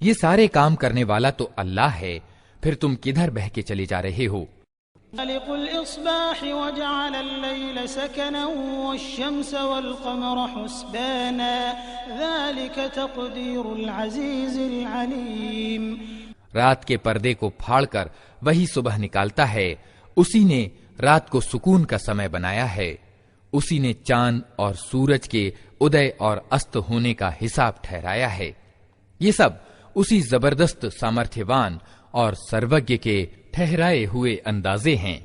[SPEAKER 3] یہ سارے کام کرنے والا تو اللہ ہے، پھر تم کدھر بہہ کے چلے جا رہے ہو؟
[SPEAKER 4] خالق الإصباح وجعل الليل سكنا والشمس والقمر حسبانا ذلك تقدير العزيز العليم۔
[SPEAKER 3] رات کے پردے کو پھاڑ کر وہی صبح نکالتا ہے، اسی نے رات کو سکون کا سمے بنایا ہے، اسی نے چاند اور سورج کے ادے اور است ہونے کا حساب ٹھہرایا ہے۔ یہ سب اسی زبردست سامرتھیوان اور سروگیہ کے ٹھہرائے ہوئے اندازے ہیں۔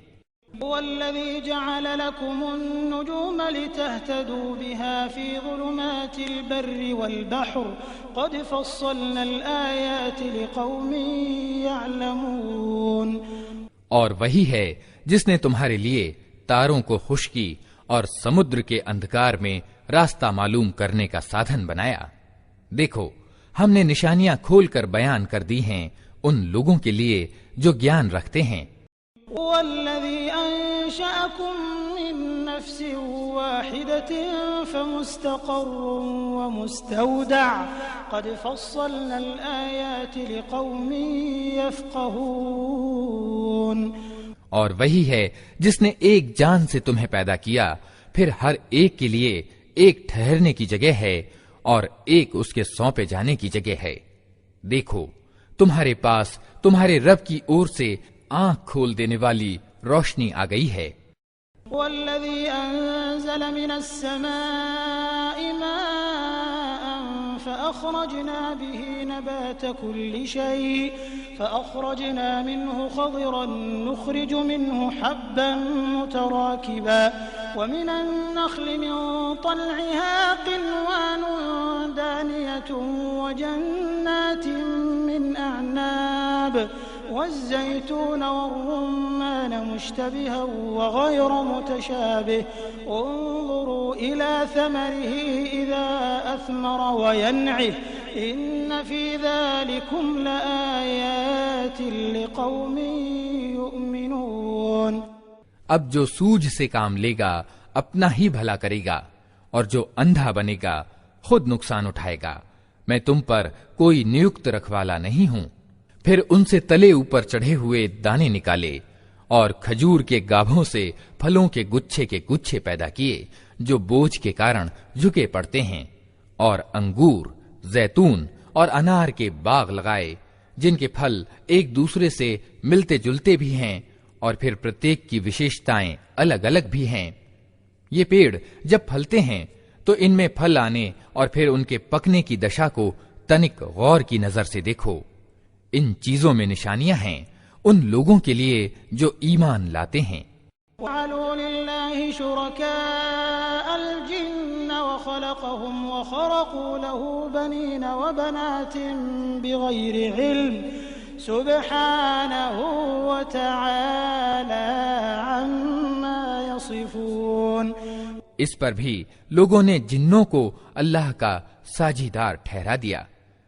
[SPEAKER 4] والذی جعل لکم النجوم لتہتدوا بها فی ظلمات البر والبحر قد فصلنا الآیات لقوم یعلمون۔
[SPEAKER 3] اور وہی ہے جس نے تمہارے لیے تاروں کو خشکی اور سمندر کے اندھکار میں راستہ معلوم کرنے کا سادھن بنایا۔ دیکھو، ہم نے نشانیاں کھول کر بیان کر دی ہیں ان لوگوں کے لیے جو گیان رکھتے ہیں۔
[SPEAKER 4] والذی انشأکم من نفس واحدۃ فمستقر ومستودع قد فصلنا الآیات لقوم یفقہون۔
[SPEAKER 3] اور وہی ہے جس نے ایک جان سے تمہیں پیدا کیا، پھر ہر ایک کے لیے ایک ٹھہرنے کی جگہ ہے اور ایک اس کے سونپے جانے کی جگہ ہے۔ دیکھو، تمہارے پاس تمہارے رب کی اور سے آنکھ کھول دینے والی روشنی آ گئی ہے۔
[SPEAKER 4] والذی انزل من السماء ماء فأخرجنا به نبات كل شيء فأخرجنا منه خضرا نخرج منه حبا متراكبا ومن النخل من طلعها قنوان دانية وجنات من أعناب والزيتون والرمان مشتبها وغير متشابه انظروا إلى ثمره إذا أثمر وينعه إن في ذلكم لآيات لقوم يؤمنون۔
[SPEAKER 3] اب جو سوجھ سے کام لے گا اپنا ہی بھلا کرے گا، اور جو اندھا بنے گا خود نقصان اٹھائے گا۔ میں تم پر کوئی نیوکت رکھوالا نہیں ہوں۔ پھر ان سے تلے اوپر چڑھے ہوئے دانے نکالے اور کھجور کے گابھوں سے پھلوں کے گچھے پیدا کیے جو بوجھ کے کارن جھکے پڑتے ہیں، اور انگور، زیتون اور انار کے باغ لگائے جن کے پھل ایک دوسرے سے ملتے جلتے بھی ہیں اور پھر پرتیک کی وشیشتائیں الگ الگ بھی ہیں۔ یہ پیڑ جب پھلتے ہیں تو ان میں پھل آنے اور پھر ان کے پکنے کی دشا کو تنک غور کی نظر سے دیکھو۔ ان چیزوں میں نشانیاں ہیں ان لوگوں کے لیے جو ایمان لاتے ہیں۔
[SPEAKER 4] وَجَعَلُوا لِلَّهِ شُرَكَاءَ الْجِنَّ وَخَلَقَهُمْ وَخَرَقُوا لَهُ بَنِينَ وَبَنَاتٍ بِغَيْرِ عِلْمٍ سُبْحَانَهُ وَتَعَالَى عَمَّا يَصِفُونَ۔
[SPEAKER 3] اس پر بھی لوگوں نے جنوں کو اللہ کا ساجیدار ٹھہرا دیا،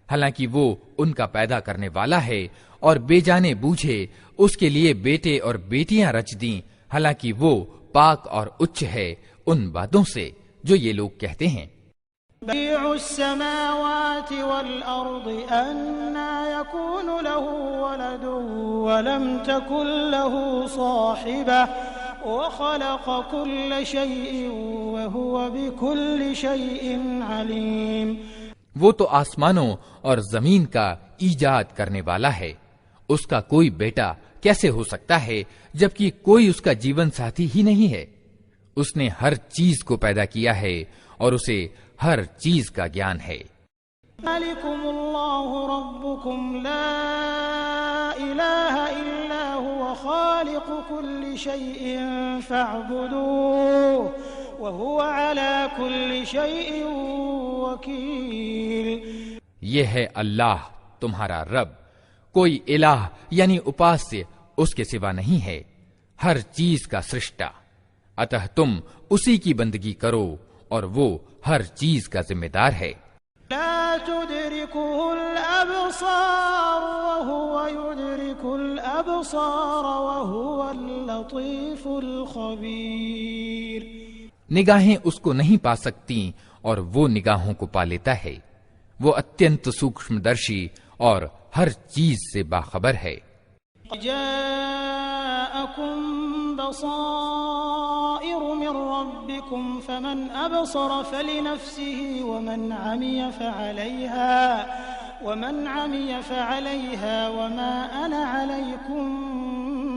[SPEAKER 3] حالانکہ وہ ان کا پیدا کرنے والا ہے، اور بے جانے بوجھے اس کے لیے بیٹے اور بیٹیاں رچ دیں، حالانکہ وہ پاک اور اچ ہے ان باتوں سے جو یہ لوگ کہتے ہیں۔
[SPEAKER 4] بديع السماوات والأرض أنى يكون له ولد ولم تكن له صاحبة وخلق كل شيء وهو بكل شيء عليم۔
[SPEAKER 3] وہ تو آسمانوں اور زمین کا ایجاد کرنے والا ہے، اس کا کوئی بیٹا کیسے ہو سکتا ہے جبکہ کوئی اس کا جیون ساتھی ہی نہیں ہے۔ اس نے ہر چیز کو پیدا کیا ہے اور اسے ہر چیز کا گیان ہے۔
[SPEAKER 4] ذلكم الله ربكم لا إله إلا هو خالق كل شيء فاعبدوه وهو على كل شيء وكيل۔
[SPEAKER 3] یہ ہے اللہ تمہارا رب، کوئی الہ یعنی اپاسیہ اس کے سوا نہیں ہے، ہر چیز کا سرشٹا، اتہ تم اسی کی بندگی کرو اور وہ ہر چیز کا ذمہ دار ہے۔
[SPEAKER 4] لا تدركه الأبصار وهو يدرك الأبصار وهو اللطيف الخبير۔
[SPEAKER 3] نگاہیں اس کو نہیں پا سکتی اور وہ نگاہوں کو پا لیتا ہے۔ وہ اتنت سوکشم درشی اور ہر چیز سے باخبر ہے۔
[SPEAKER 4] جاءكم بصائر من ربكم فمن أبصر فلنفسه ومن عمي فعليها وما أنا عليكم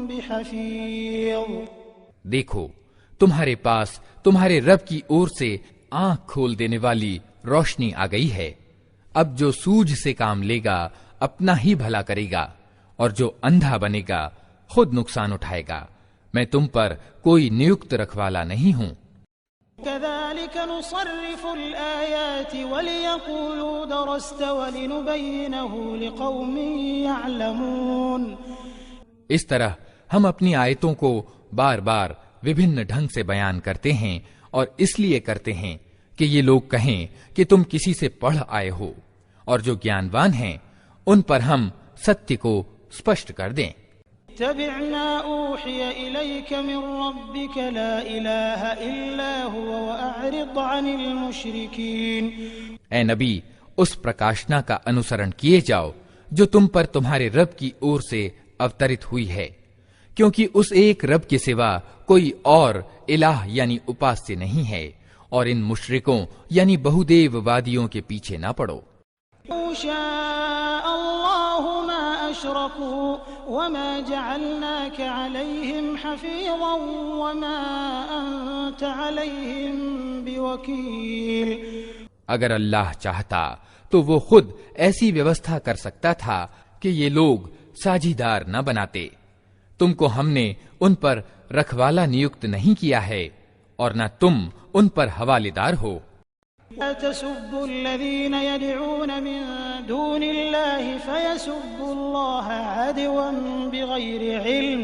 [SPEAKER 4] بحفيظ۔
[SPEAKER 3] دیکھو تمہارے پاس تمہارے رب کی اور سے آنکھ کھول دینے والی روشنی آ گئی ہے۔ اب جو سوجھ سے کام لے گا اپنا ہی بھلا کرے گا، اور جو اندھا بنے گا خود نقصان اٹھائے گا۔ میں تم پر کوئی نیوکت رکھوالا نہیں ہوں۔
[SPEAKER 4] كذلك نصرف الآيات وليقولوا درست ولنبينه لقوم يعلمون۔
[SPEAKER 3] اس طرح ہم اپنی آیتوں کو بار بار وبھن ڈھنگ سے بیان کرتے ہیں، اور اس لیے کرتے ہیں کہ یہ لوگ کہیں کہ تم کسی سے پڑھ آئے ہو، اور جو گیانوان ہیں ان پر ہم ستیہ کو اسپشٹ کر دیں۔
[SPEAKER 4] اتبع ما اوحی الیک من ربک لا الہ الا هو واعرض عن المشرکین۔
[SPEAKER 3] اے نبی، اس پرکاشنا کا انوسرن کیے جاؤ جو تم پر تمہارے رب کی اور سے اوترت ہوئی ہے، کیونکہ اس ایک رب کے سوا کوئی اور الہ یعنی اپاسیہ نہیں ہے، اور ان مشرکوں یعنی بہودیو وادیوں کے پیچھے نہ پڑو۔
[SPEAKER 4] شاء اللہ ما اشرکوا وما جعلناک علیہم حفیظا وما انت علیہم بوکیل۔
[SPEAKER 3] اگر اللہ چاہتا تو وہ خود ایسی ویوستھا کر سکتا تھا کہ یہ لوگ ساجیدار نہ بناتے۔ تم کو ہم نے ان پر رکھوالا نیوکت نہیں کیا ہے، اور نہ تم ان پر حوالے دار ہو۔
[SPEAKER 4] لا تسبوا الذين يدعون من دون الله فيسبوا الله عدوا بغير علم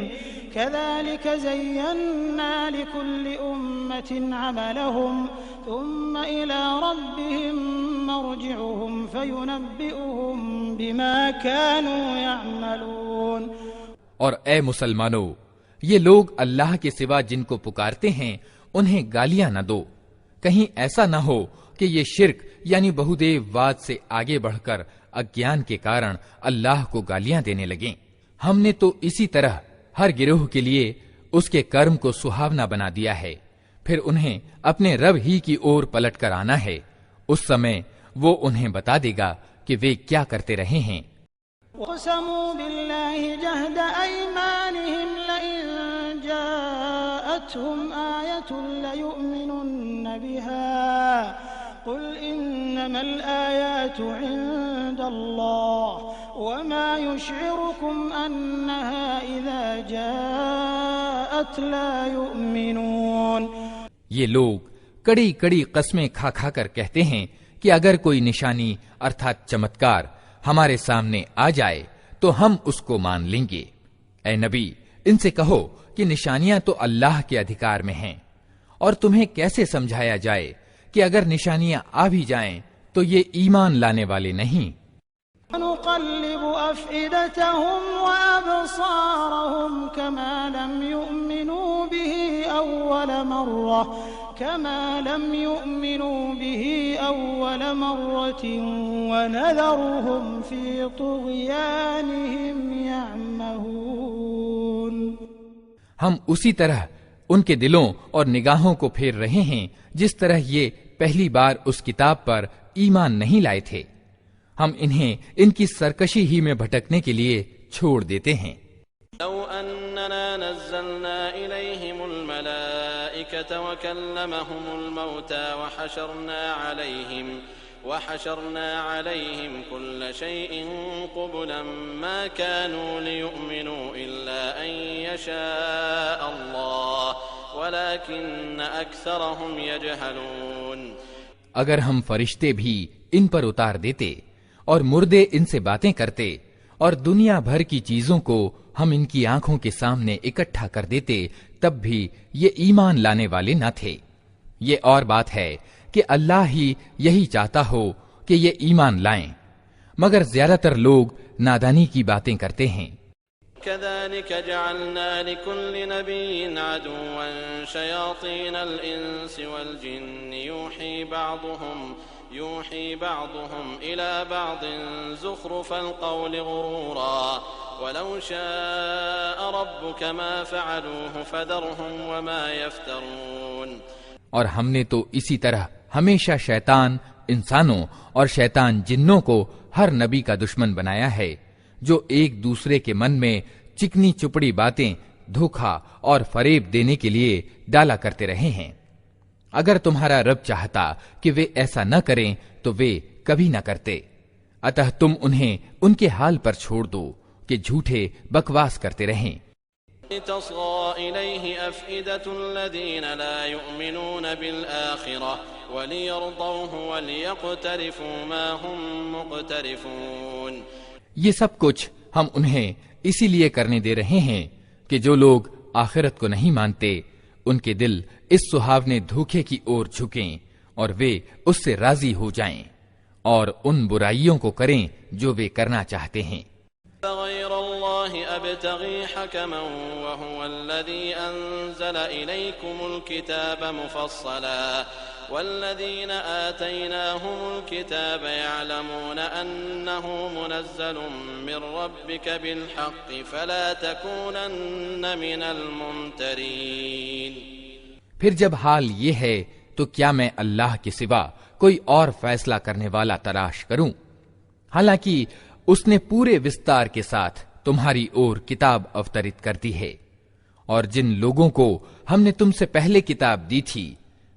[SPEAKER 4] كذلك زينا لكل أمة عملهم ثم إلى ربهم مرجعهم فينبئهم بما كانوا يعملون۔
[SPEAKER 3] اور اے مسلمانوں، یہ لوگ اللہ کے سوا جن کو پکارتے ہیں انہیں گالیاں نہ دو، کہیں ایسا نہ ہو کہ یہ شرک یعنی بہودیو واد سے آگے بڑھ کر اگیان کے کارن اللہ کو گالیاں دینے لگیں۔ ہم نے تو اسی طرح ہر گروہ کے لیے اس کے کرم کو سہاونا بنا دیا ہے، پھر انہیں اپنے رب ہی کی اور پلٹ کر آنا ہے۔ اس سمے وہ انہیں بتا دے گا کہ وہ کیا کرتے رہے ہیں۔
[SPEAKER 4] وَقَسَمُوا بِاللَّهِ جَهْدَ أَيْمَانِهِمْ لَئِن جَاءَتْهُمْ آيَةٌ لَيُؤْمِنُنَّ بِهَا قُلْ إِنَّمَا الْآيَاتُ عِندَ اللَّهِ وَمَا يُشْعِرُكُمْ أَنَّهَا إِذَا جَاءَتْ لَا يُؤْمِنُونَ۔
[SPEAKER 3] یہ لوگ کڑی کڑی قسمیں کھا کھا کر کہتے ہیں کہ اگر کوئی نشانی ارتھات چمتکار ہمارے سامنے آ جائے تو ہم اس کو مان لیں گے۔ اے نبی، ان سے کہو کہ نشانیاں تو اللہ کے ادھیکار میں ہیں، اور تمہیں کیسے سمجھایا جائے کہ اگر نشانیاں آ بھی جائیں تو یہ ایمان لانے والے نہیں۔
[SPEAKER 4] نقلب أفئدتهم وأبصارهم كما لم يؤمنوا به أول مرة ونذرهم في طغيانهم يعمهون۔
[SPEAKER 3] ہم اسی طرح ان کے دلوں اور نگاہوں کو پھیر رہے ہیں جس طرح یہ پہلی بار اس کتاب پر ایمان نہیں لائے تھے۔ ہم انہیں ان کی سرکشی ہی میں بھٹکنے کے لیے چھوڑ دیتے ہیں۔
[SPEAKER 5] لو أننا نزلنا إليهم الملائكة وكلمهم الموتى وحشرنا عليهم كل شيء قبلا ما كانوا ليؤمنوا إلا أن يشاء الله ولكن أكثرهم يجهلون۔
[SPEAKER 3] اگر ہم فرشتے بھی ان پر اتار دیتے اور مردے ان سے باتیں کرتے اور دنیا بھر کی چیزوں کو ہم ان کی آنکھوں کے سامنے اکٹھا کر دیتے تب بھی یہ ایمان لانے والے نہ تھے۔ یہ اور بات ہے کہ اللہ ہی یہی چاہتا ہو کہ یہ ایمان لائیں، مگر زیادہ تر لوگ نادانی کی باتیں کرتے ہیں۔
[SPEAKER 5] وكذلك جعلنا لكل نبي عدوا شياطين الإنس والجن يوحي بعضهم إلى بعض زخرف القول غرورا ولو شاء ربك ما فعلوه فذرهم وما يفترون.
[SPEAKER 3] اور ہم نے تو اسی طرح ہمیشہ شیطان انسانوں اور شیطان جنوں کو ہر نبی کا دشمن بنایا ہے، جو ایک دوسرے کے من میں چکنی چپڑی باتیں دھوکا اور فریب دینے کے لیے ڈالا کرتے رہے ہیں. اگر تمہارا رب چاہتا کہ وہ ایسا نہ کریں تو وہ کبھی نہ کرتے. اتہ تم انہیں ان کے حال پر چھوڑ دو کہ جھوٹے بکواس کرتے رہیں.
[SPEAKER 5] لتصغى إليه أفئدة الذين لا يؤمنون بالآخرة وليرضوه وليقترفوا ما هم مقترفون.
[SPEAKER 3] یہ سب کچھ ہم انہیں اسی لیے کرنے دے رہے ہیں کہ جو لوگ آخرت کو نہیں مانتے ان کے دل اس سہاونے دھوکے کی اور جھکیں اور وہ اس سے راضی ہو جائیں اور ان برائیوں کو کریں جو وہ کرنا چاہتے ہیں.
[SPEAKER 5] غير الله أبتغي حكما وهو الذي أنزل إليكم الكتاب مفصلا والذين آتيناهم الكتاب يعلمون أنه منزل من ربك بالحق فلا تكونن من الممترين.
[SPEAKER 3] پھر جب حال یہ ہے تو کیا میں اللہ کے سوا کوئی اور فیصلہ کرنے والا تلاش کروں؟ حالانکہ اس نے پورے وستار کے ساتھ تمہاری اور کتاب اوترت کر دی ہے، اور جن لوگوں کو ہم نے تم سے پہلے کتاب دی تھی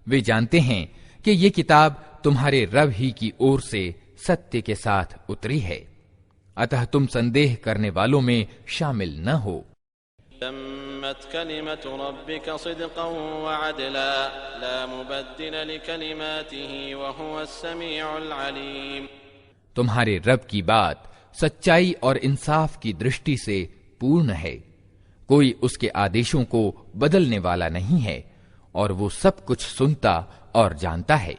[SPEAKER 3] وہ جانتے ہیں کہ یہ کتاب تمہارے رب ہی کی اور سے ستیہ کے ساتھ اتری ہے، اتہ تم سندیہ کرنے والوں میں شامل نہ ہو.
[SPEAKER 5] تمت كلمة ربك صدقا وعدلا لا مبدل لكلماته وهو السميع العليم.
[SPEAKER 3] تمہارے رب کی بات سچائی اور انصاف کی درشٹی سے پورن ہے، کوئی اس کے آدیشوں کو بدلنے والا نہیں ہے اور وہ سب کچھ سنتا اور جانتا ہے.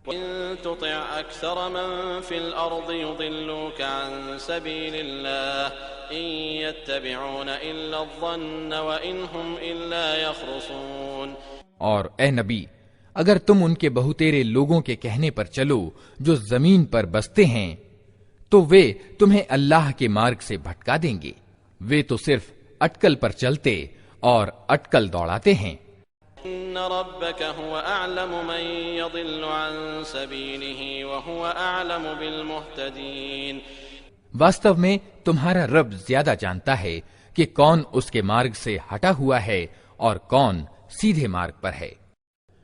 [SPEAKER 5] إن تطع أكثر من في الأرض يضلوك عن سبيل الله إن يتبعون إلا الظن وإن هم إلا يخرصون.
[SPEAKER 3] اور اے نبی، اگر تم ان کے بہتیرے لوگوں کے کہنے پر چلو جو زمین پر بستے ہیں تو وہ تمہیں اللہ کے مارگ سے بھٹکا دیں گے. وہ تو صرف اٹکل پر چلتے اور اٹکل دوڑاتے ہیں.
[SPEAKER 5] إن ربك هو أعلم من يضل عن سبيله وهو أعلم بالمهتدين.
[SPEAKER 3] واستو میں تمہارا رب زیادہ جانتا ہے کہ کون اس کے مارگ سے ہٹا ہوا ہے اور کون سیدھے مارگ پر ہے.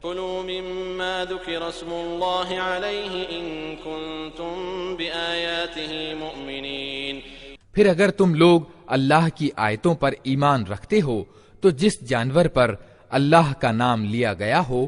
[SPEAKER 5] كلوا مما ذكر اسم الله عليه إن كنتم بآياته مؤمنين.
[SPEAKER 3] پھر اگر تم لوگ اللہ کی آیتوں پر ایمان رکھتے ہو تو جس جانور پر اللہ کا نام لیا گیا ہو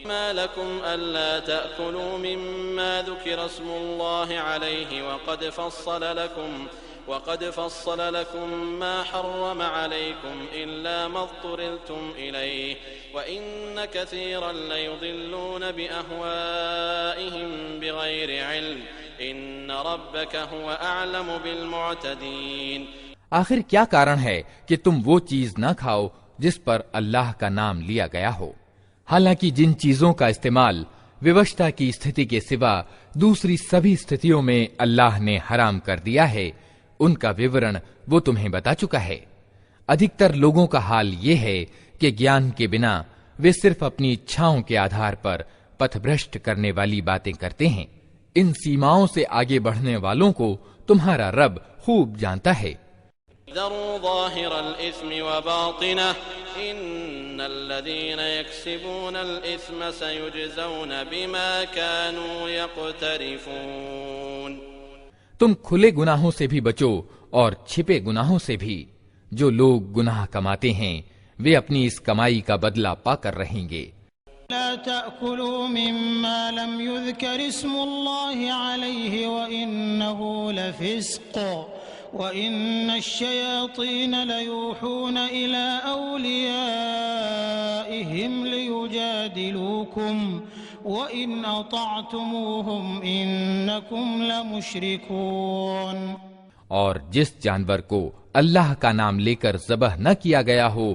[SPEAKER 5] ما لكم ألا تأكلوا مما ذكر اسم الله عليه وقد فصل لكم ما حرم عليكم إلا ما اضطررتم إليه وإن كثيرا ليضلون بأهوائهم بغير علم إن ربك هو أعلم بالمعتدين.
[SPEAKER 3] آخر کیا کارن ہے کہ تم وہ چیز نہ کھاؤ جس پر اللہ کا نام لیا گیا ہو، حالانکہ جن چیزوں کا استعمال ووشتا کی استھتی کے سوا دوسری سبھی استھتیوں میں اللہ نے حرام کر دیا ہے ان کا وورن وہ تمہیں بتا چکا ہے. ادھکتر لوگوں کا حال یہ ہے کہ گیان کے بنا وہ صرف اپنی اچھاؤں کے آدھار پر پتھ بھرشٹ کرنے والی باتیں کرتے ہیں. ان سیماؤں سے آگے بڑھنے والوں کو تمہارا رب خوب جانتا ہے.
[SPEAKER 5] ذروا ظاهر الإثم وباطنه إن الذين يكسبون الإثم سيجزون بما كانوا يقترفون.
[SPEAKER 3] تم کھلے گناہوں سے بھی بچو اور چھپے گناہوں سے بھی. جو لوگ گناہ کماتے ہیں وہ اپنی اس کمائی کا بدلہ پا کر رہیں گے.
[SPEAKER 4] لا تأكلوا مما لم يذكر اسم الله عليه وإنه لفسق وَإِنَّ الشَّيَاطِينَ لَيُوحُونَ إِلَىٰ أَوْلِيَائِهِمْ لِيُجَادِلُوكُمْ وَإِنْ أَطَعْتُمُوهُمْ إِنَّكُمْ لَمُشْرِكُونَ.
[SPEAKER 3] اور جس جانور کو اللہ کا نام لے کر ذبح نہ کیا گیا ہو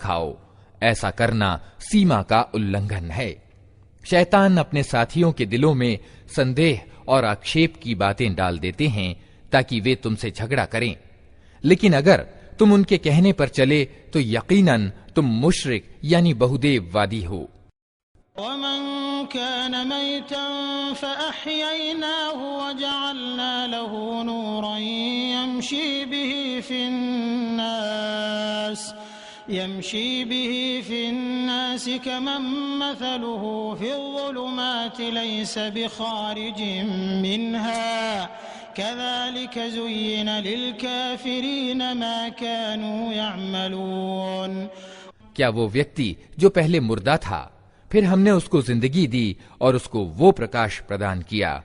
[SPEAKER 3] کھاؤ، ایسا کرنا سیما کا النگھن ہے۔ شیطان اپنے ساتھیوں کے دلوں میں سندیہ اور آکشیپ کی باتیں ڈال دیتے ہیں تاکہ وہ تم سے جھگڑا کریں، لیکن اگر تم ان کے کہنے پر چلے تو یقیناً تم مشرک یعنی بہودیو وادی ہو۔
[SPEAKER 4] ومن كان ميتا فأحييناه وجعلنا له نورا يمشي به في الناس كمن مثله في الظلمات ليس بخارج منها كذلك زين للكافرين ما كانوا يعملون۔
[SPEAKER 3] کیا وہ ویکتی جو پہلے مردہ تھا پھر ہم نے اس کو زندگی دی اور اس کو وہ پرکاش پردان کیا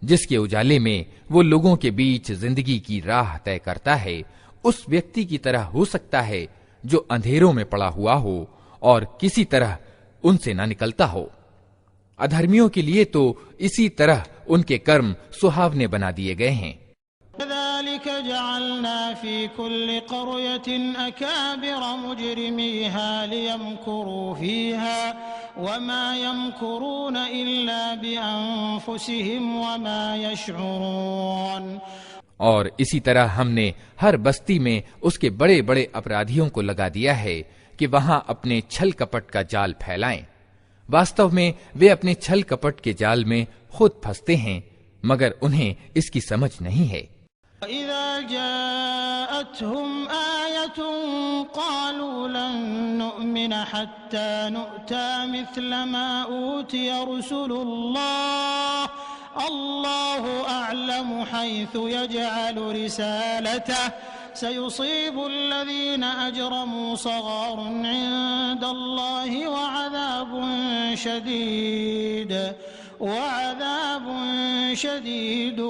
[SPEAKER 3] جس کے اجالے میں وہ لوگوں کے بیچ زندگی کی راہ طے کرتا ہے، اس ویکتی کی طرح ہو سکتا ہے جو اندھیروں میں پڑا ہوا ہو اور کسی طرح ان سے نہ نکلتا ہو۔ ادھرمیوں کے لیے تو اسی طرح ان کے کرم سہاونے بنا دیے گئے ہیں۔
[SPEAKER 4] كذلك جعلنا في كل قرية أكابر مجرميها ليمكروا فيها وما يمكرون إلا بأنفسهم وما يشعرون۔
[SPEAKER 3] اور اسی طرح ہم نے ہر بستی میں اس کے بڑے بڑے اپرادھیوں کو لگا دیا ہے کہ وہاں اپنے چھل کپٹ کا جال پھیلائیں، واستو میں وہ اپنے چھل کپٹ کے جال میں خود پھنستے ہیں مگر انہیں اس کی سمجھ نہیں ہے۔
[SPEAKER 4] وَإِذَا جَاءَتْهُمْ آيَةٌ قَالُوا لَن نُّؤْمِنَ حَتَّى نُؤْتَىٰ مِثْلَ مَا أُوتِيَ رُسُلُ اللَّهِ اللَّهُ أَعْلَمُ حَيْثُ يَجْعَلُ رِسَالَتَهُ سَيُصِيبُ الَّذِينَ أَجْرَمُوا صَغَارٌ عِندَ اللَّهِ وعذاب شديد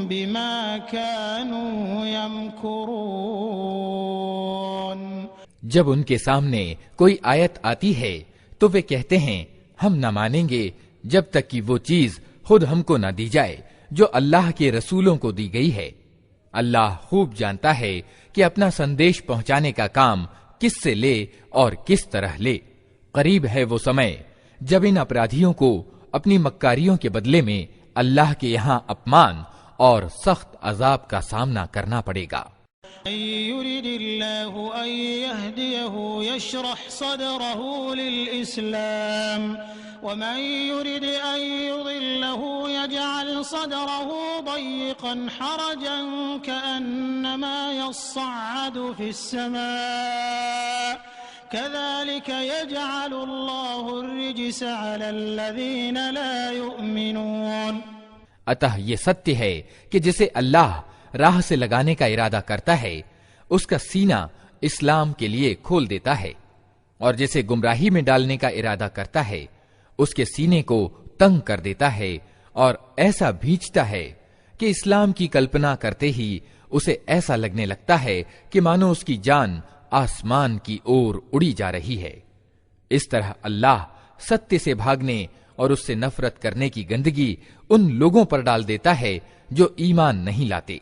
[SPEAKER 4] بما كانوا يمكرون۔
[SPEAKER 3] جب ان کے سامنے کوئی آیت آتی ہے تو وہ کہتے ہیں ہم نہ مانیں گے جب تک کہ وہ چیز خود ہم کو نہ دی جائے جو اللہ کے رسولوں کو دی گئی ہے۔ اللہ خوب جانتا ہے کہ اپنا سندیش پہنچانے کا کام کس سے لے اور کس طرح لے۔ قریب ہے وہ سمے جب ان اپرادھیوں کو اپنی مکاریوں کے بدلے میں اللہ کے یہاں اپمان اور سخت عذاب کا سامنا کرنا پڑے گا۔
[SPEAKER 4] يريد الله أن يهديه يشرح صدره للإسلام ومن يرد أن يضله يجعل صدره ضيقا حرجا كأنما يصعد في السماء كذلك يجعل الله الرجس على الذين لا يؤمنون۔
[SPEAKER 3] اتہ یہ ستیہ ہے کہ جسے اللہ راہ سے لگانے کا ارادہ کرتا ہے اس کا سینہ اسلام کے لیے کھول دیتا ہے، اور جسے گمراہی میں ڈالنے کا ارادہ کرتا ہے اس کے سینے کو تنگ کر دیتا ہے اور ایسا بھیجتا ہے کہ اسلام کی کلپنا کرتے ہی اسے ایسا لگنے لگتا ہے کہ مانو اس کی جان آسمان کی اور اڑی جا رہی ہے۔ اس طرح اللہ ستیہ سے بھاگنے اور اس سے نفرت کرنے کی گندگی ان لوگوں پر ڈال دیتا ہے جو ایمان نہیں لاتے۔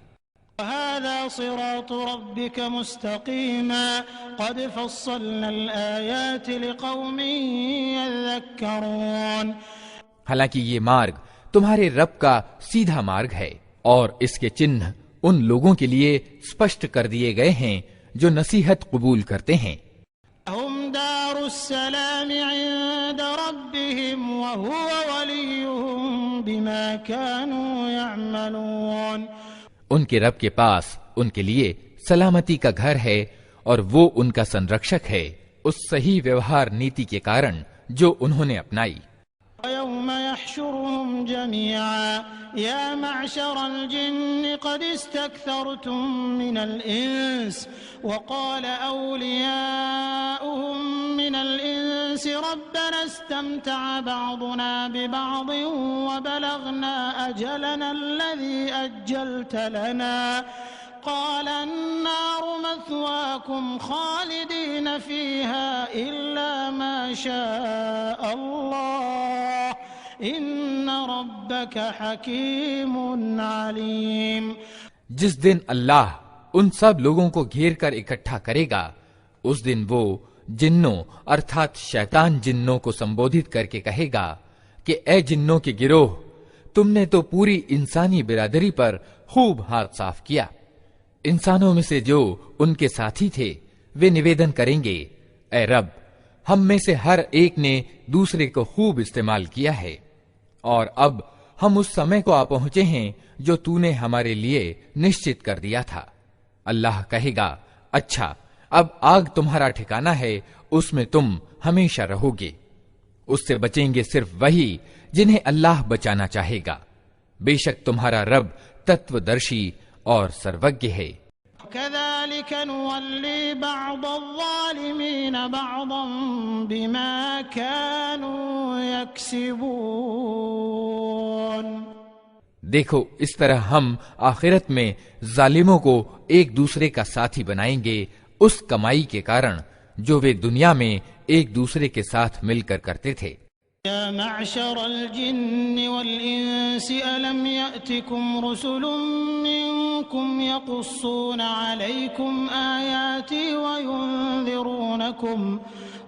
[SPEAKER 4] وَهَذَا صِرَاطُ رَبِّكَ مُسْتَقِيمًا قَدْ فَصَّلْنَا الْآيَاتِ لِقَوْمٍ يَذَّكَّرُونَ۔
[SPEAKER 3] حالانکہ یہ مارگ تمہارے رب کا سیدھا مارگ ہے اور اس کے چنہ ان لوگوں کے لیے سپشٹ کر دیے گئے ہیں جو نصیحت قبول کرتے ہیں۔
[SPEAKER 4] هُمْ دَارُ السَّلَامِ عِندَ رَبِّهِمْ وَهُوَ وَلِيُّهُمْ بِمَا كَانُوا يَعْمَلُونَ۔
[SPEAKER 3] ان کے رب کے پاس ان کے لیے سلامتی کا گھر ہے اور وہ ان کا سنرکشک ہے اس صحیح ویوہار نیتی کے کارن جو انہوں نے اپنائی۔
[SPEAKER 4] وَيَوْمَ يَحْشُرُهُمْ جَمِيعًا يَا مَعْشَرَ الْجِنِّ قَدِ اسْتَكْثَرْتُم مِّنَ الْإِنسِ وَقَالَ أَوْلِيَاؤُهُم مِّنَ الْإِنسِ رَبَّنَا اسْتَمْتَعَ بَعْضُنَا بِبَعْضٍ وَبَلَغْنَا أَجَلَنَا الَّذِي أَجَّلْتَ لَنَا قال النار مثواكم خالدين فيها إلا ما شاء الله إن ربك حكيم عليم۔
[SPEAKER 3] جس دن اللہ ان سب لوگوں کو گھیر کر اکٹھا کرے گا، اس دن وہ جنوں ارتھات شیطان جنوں کو سمبودھت کر کے کہے گا کہ اے جنوں کے گروہ، تم نے تو پوری انسانی برادری پر خوب ہاتھ صاف کیا۔ انسانوں میں سے جو ان کے ساتھی تھے وہ نویدن کریں گے، اے رب، ہم میں سے ہر ایک نے دوسرے کو خوب استعمال کیا ہے، اور اب ہم اس سمے کو آ پہنچے ہیں جو تو نے ہمارے لیے نشچت کر دیا تھا۔ اللہ کہے گا، اچھا، اب آگ تمہارا ٹھکانہ ہے، اس میں تم ہمیشہ رہو گے۔ اس سے بچیں گے صرف وہی جنہیں اللہ بچانا چاہے گا۔ بے شک تمہارا رب تتو درشی اور سروگیہ ہے۔
[SPEAKER 4] كذلك نولي بعض الظالمين بعضا بما كانوا يكسبون۔
[SPEAKER 3] دیکھو، اس طرح ہم آخرت میں ظالموں کو ایک دوسرے کا ساتھی بنائیں گے اس کمائی کے کارن جو وہ دنیا میں ایک دوسرے کے ساتھ مل کر کرتے تھے۔
[SPEAKER 4] يا معشر الجن والإنس ألم يأتكم رسل منكم يقصون عليكم آياتي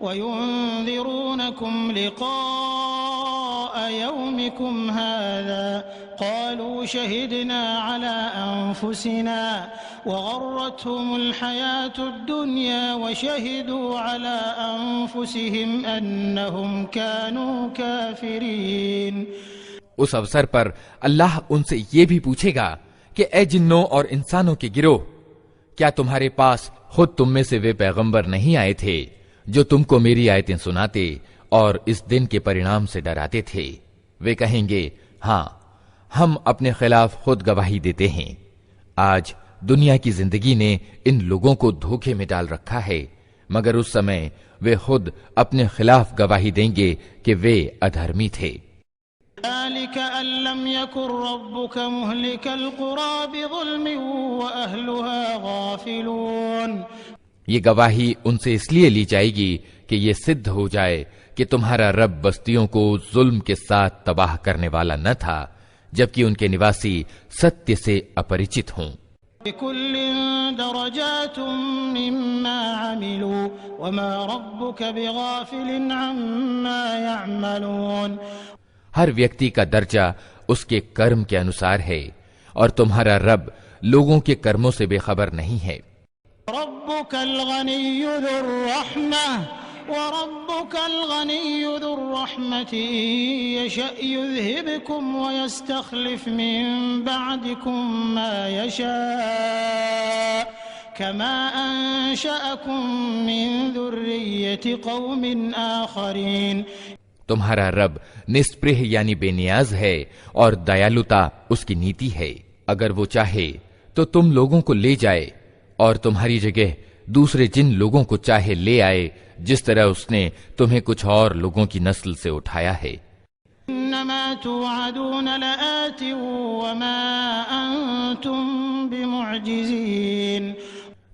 [SPEAKER 4] وينذرونكم لقاء يومكم هذا قالوا شهدنا على أنفسنا وغرتهم الحياة الدنيا وشهدوا على أنفسهم أنهم كانوا كافرين۔
[SPEAKER 3] اس اوسر پر اللہ ان سے یہ بھی پوچھے گا کہ اے جنوں اور انسانوں کے گروہ، کیا تمہارے پاس خود تم میں سے وہ پیغمبر نہیں آئے تھے جو تم کو میری آیتیں سناتے اور اس دن کے پرینام سے ڈراتے تھے؟ وہ کہیں گے، ہاں، ہم اپنے خلاف خود گواہی دیتے ہیں۔ آج دنیا کی زندگی نے ان لوگوں کو دھوکے میں ڈال رکھا ہے، مگر اس سمے وہ خود اپنے خلاف گواہی دیں گے کہ وہ ادھرمی تھے۔
[SPEAKER 4] ذلك أن لم يكن ربك مهلك القرى بظلم وأهلها غافلون۔
[SPEAKER 3] یہ گواہی ان سے اس لیے لی جائے گی کہ یہ سدھ ہو جائے کہ تمہارا رب بستیوں کو ظلم کے ساتھ تباہ کرنے والا نہ تھا، جبکہ ان کے نواسی ستیہ سے اپریچت ہوں۔
[SPEAKER 4] لكل درجات مما عملوا وما ربك بغافل عما يعملون۔
[SPEAKER 3] ہر ویکتی کا درجہ اس کے کرم کے انوسار ہے، اور تمہارا رب لوگوں کے کرموں سے بے خبر نہیں ہے۔
[SPEAKER 4] ربك الغني ذو الرحمة وربك الغني ذو الرحمة يشأ يذهبكم ويستخلف من بعدكم ما يشاء كما أنشأكم من ذرية قوم آخرين۔
[SPEAKER 3] تمہارا رب نسپرہ یعنی بے نیاز ہے اور دیالوتا اس کی نیتی ہے۔ اگر وہ چاہے تو تم لوگوں کو لے جائے اور تمہاری جگہ دوسرے جن لوگوں کو چاہے لے آئے، جس طرح اس نے تمہیں کچھ اور لوگوں کی نسل سے اٹھایا ہے۔
[SPEAKER 4] انما توعدون لآت وما انتم بمعجزین۔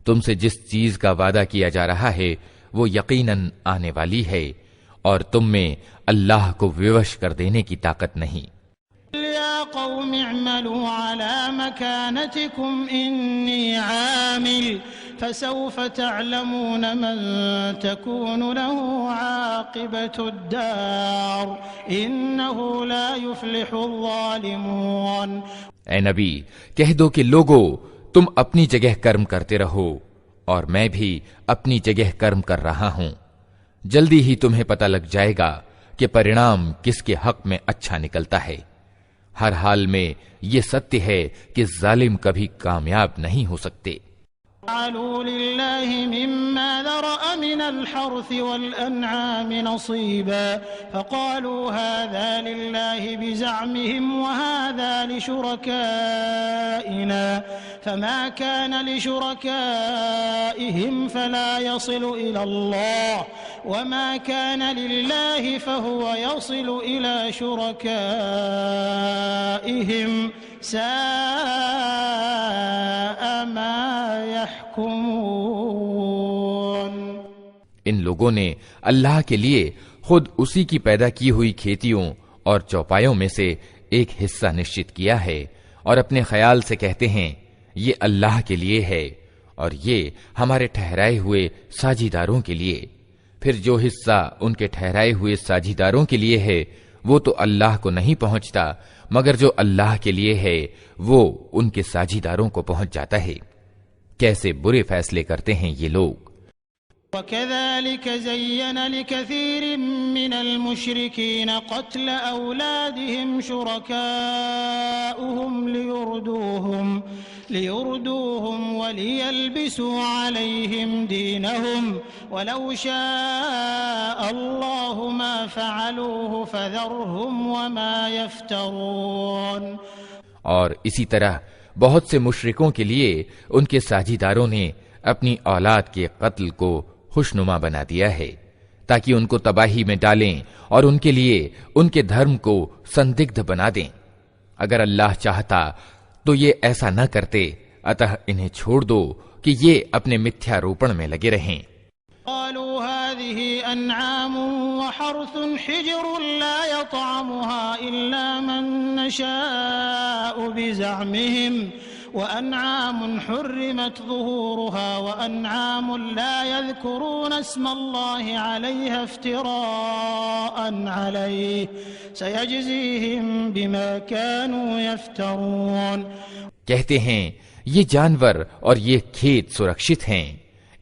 [SPEAKER 3] تم سے جس چیز کا وعدہ کیا جا رہا ہے وہ یقیناً آنے والی ہے، اور تم میں اللہ کو ووش کر دینے کی طاقت نہیں۔
[SPEAKER 4] یا قوم اعملوا على مكانتكم انی عامل فسوف تعلمون من تكون له عاقبة الدار انه لا يفلح الظالمون۔
[SPEAKER 3] اے نبی، کہہ دو کہ لوگو، تم اپنی جگہ کرم کرتے رہو اور میں بھی اپنی جگہ کرم کر رہا ہوں۔ جلدی ہی تمہیں پتہ لگ جائے گا کہ پرینام کس کے حق میں اچھا نکلتا ہے۔ ہر حال میں یہ ستیہ ہے کہ ظالم کبھی کامیاب نہیں ہو سکتے۔
[SPEAKER 4] جعلوا لله مما ذرأ من الحرث والأنعام نصيبا فقالوا هذا لله بزعمهم وهذا لشركائنا فما كان لشركائهم فلا يصل إلى الله وما كان لله فهو يصل إلى شركائهم ساء ما يحكمون۔
[SPEAKER 3] ان لوگوں نے اللہ کے لیے خود اسی کی پیدا کی ہوئی کھیتیوں اور چوپایوں میں سے ایک حصہ نشچت کیا ہے اور اپنے خیال سے کہتے ہیں یہ اللہ کے لیے ہے اور یہ ہمارے ٹھہرائے ہوئے ساجیداروں کے لیے، پھر جو حصہ ان کے ٹھہرائے ہوئے ساجیداروں کے لیے ہے وہ تو اللہ کو نہیں پہنچتا، مگر جو اللہ کے لیے ہے وہ ان کے ساجیداروں کو پہنچ جاتا ہے۔ کیسے برے فیصلے کرتے ہیں یہ لوگ۔
[SPEAKER 4] وَكَذَلِكَ زَيَّنَ لِكَثِيرٍ مِّنَ الْمُشْرِكِينَ قَتْلَ أَوْلَادِهِمْ شُرَكَاؤُهُمْ لِيُرْدُوهُمْ وَلِيَلْبِسُوا عَلَيْهِمْ دِينَهُمْ وَلَوْ شَاءَ اللَّهُ مَا فَعَلُوهُ فَذَرْهُمْ وَمَا يَفْتَرُونَ۔
[SPEAKER 3] اور اسی طرح بہت سے مشرکوں کے لیے ان کے ساجیداروں نے اپنی اولاد کے قتل کو خوشنما بنا دیا ہے تاکہ ان کو تباہی میں ڈالیں اور ان کے لیے ان کے دھرم کو سندگدھ بنا دیں۔ اگر اللہ چاہتا تو یہ ایسا نہ کرتے، اتہ انہیں چھوڑ دو کہ یہ اپنے متھیا روپن میں لگے رہیں۔
[SPEAKER 4] قالوا هذه أنعام وحرث حجر لا يطعمها إلا من نشاء بزعمهم وأنعام حرمت ظهورها وأنعام لا يذكرون اسم الله عليها افتراء عليه سيجزيهم بما كانوا يفترون۔
[SPEAKER 3] کہتے ہیں یہ جانور اور یہ کھیت سرکشت ہیں،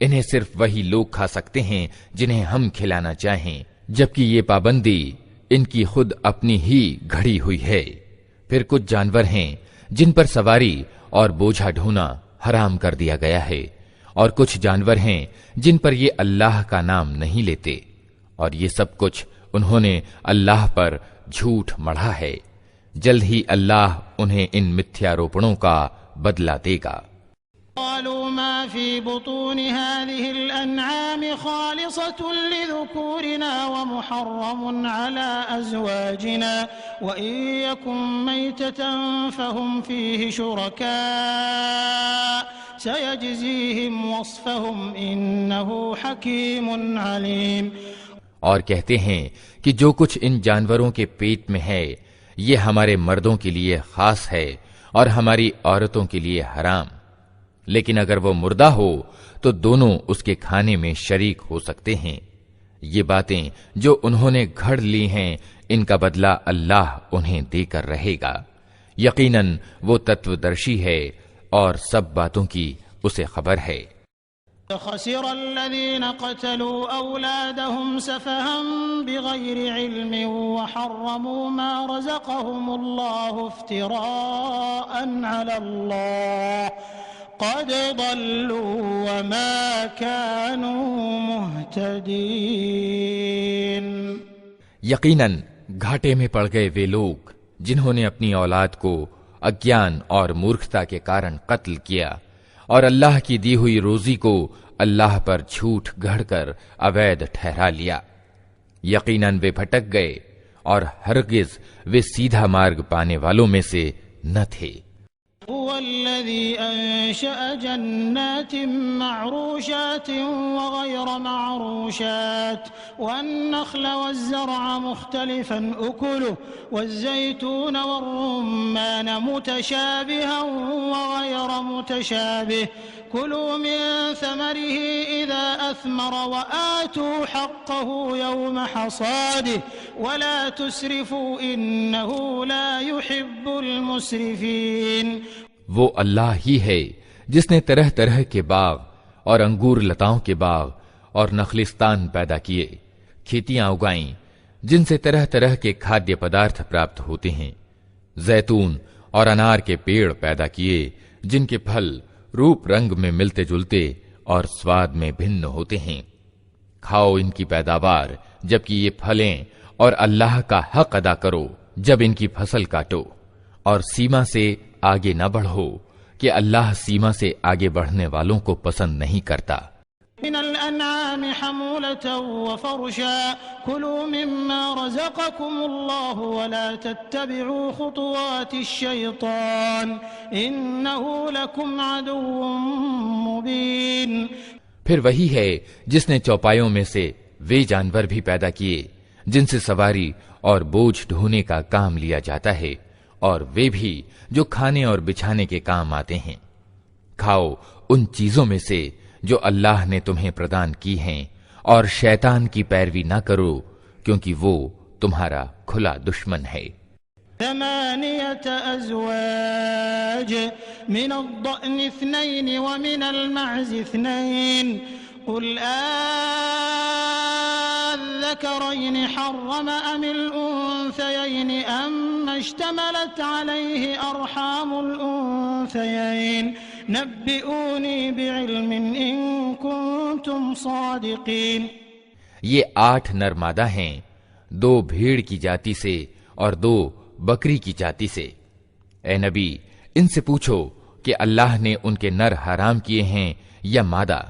[SPEAKER 3] انہیں صرف وہی لوگ کھا سکتے ہیں جنہیں ہم کھلانا چاہیں، جبکہ یہ پابندی ان کی خود اپنی ہی گھڑی ہوئی ہے۔ پھر کچھ جانور ہیں جن پر سواری اور بوجھا ڈھونا حرام کر دیا گیا ہے، اور کچھ جانور ہیں جن پر یہ اللہ کا نام نہیں لیتے، اور یہ سب کچھ انہوں نے اللہ پر جھوٹ مڑھا ہے۔ جلد ہی اللہ انہیں ان متھیا روپڑوں کا بدلہ دے گا۔
[SPEAKER 4] قالوا ما في بطون هذه الأنعام خالصة لذكورنا ومحرم على أزواجنا وإن يكن ميتة فهم فيه شركاء سيجزيهم وصفهم إنه حكيم عليم۔
[SPEAKER 3] اور کہتے ہیں کہ جو کچھ ان جانوروں کے پیٹ میں ہے یہ ہمارے مردوں کے لیے خاص ہے اور ہماری عورتوں کے لیے حرام، لیکن اگر وہ مردہ ہو تو دونوں اس کے کھانے میں شریک ہو سکتے ہیں۔ یہ باتیں جو انہوں نے گھڑ لی ہیں ان کا بدلہ اللہ انہیں دے کر رہے گا، یقیناً وہ تتودرشی ہے اور سب باتوں کی اسے خبر ہے۔
[SPEAKER 4] خسر الذين قتلوا أولادهم سفها بغير علم وحرموا ما رزقهم الله افتراء على الله قد ضلوا وما كانوا مهتدين۔
[SPEAKER 3] یقیناً گھاٹے میں پڑ گئے وہ لوگ جنہوں نے اپنی اولاد کو اگیان اور مورکھتا کے کارن قتل کیا اور اللہ کی دی ہوئی روزی کو اللہ پر جھوٹ گھڑ کر اوید ٹھہرا لیا۔ یقیناً وہ بھٹک گئے اور ہرگز وہ سیدھا مارگ پانے والوں میں سے نہ تھے۔
[SPEAKER 4] هو الذي أنشأ جنات معروشات وغير معروشات والنخل والزرع مختلفا أكله والزيتون والرمان متشابها وغير متشابه كلوا من ثمره إذا أثمر وآتوا حقه يوم حصاده ولا تسرفوا إنه لا يحب المسرفين۔
[SPEAKER 3] وہ اللہ ہی ہے جس نے طرح طرح کے باغ اور انگور لتاؤں کے باغ اور نخلستان پیدا کیے، کھیتیاں اگائیں جن سے طرح طرح کے کھادیہ پدارتھ پراپت ہوتے ہیں، زیتون اور انار کے پیڑ پیدا کیے جن کے پھل روپ رنگ میں ملتے جلتے اور سواد میں بھن ہوتے ہیں۔ کھاؤ ان کی پیداوار جبکہ یہ پھلیں اور اللہ کا حق ادا کرو جب ان کی فصل کاٹو، اور سیما سے آگے نہ بڑھو کہ اللہ سیما سے آگے بڑھنے والوں کو پسند نہیں کرتا۔
[SPEAKER 4] من الأنعام حمولة وفرشا كلوا مما رزقكم الله ولا تتبعوا خطوات الشيطان إنه لكم عدو مبين۔
[SPEAKER 3] پھر وہی ہے جس نے چوپایوں میں سے وہ جانور بھی پیدا کیے جن سے سواری اور بوجھ ڈھونے کا کام لیا جاتا ہے، اور وہ بھی جو کھانے اور بچھانے کے کام آتے ہیں۔ کھاؤ ان چیزوں میں سے جو اللہ نے تمہیں پردان کی ہیں، اور شیطان کی پیروی نہ کرو، کیونکہ وہ تمہارا کھلا دشمن ہے۔
[SPEAKER 4] 8 أزواج من الضأن 2 ومن المعز 2 قل الذكرين حرم أم الأنثيين أما اشتملت عليه أرحام الأنثيين نبئوني بعلم إن كنتم صادقين۔
[SPEAKER 3] یہ 8 نر مادہ ہیں، 2 بھیڑ کی جاتی سے اور 2 بکری کی جاتی سے۔ اے نبی، ان سے پوچھو کہ اللہ نے ان کے نر حرام کیے ہیں یا مادہ،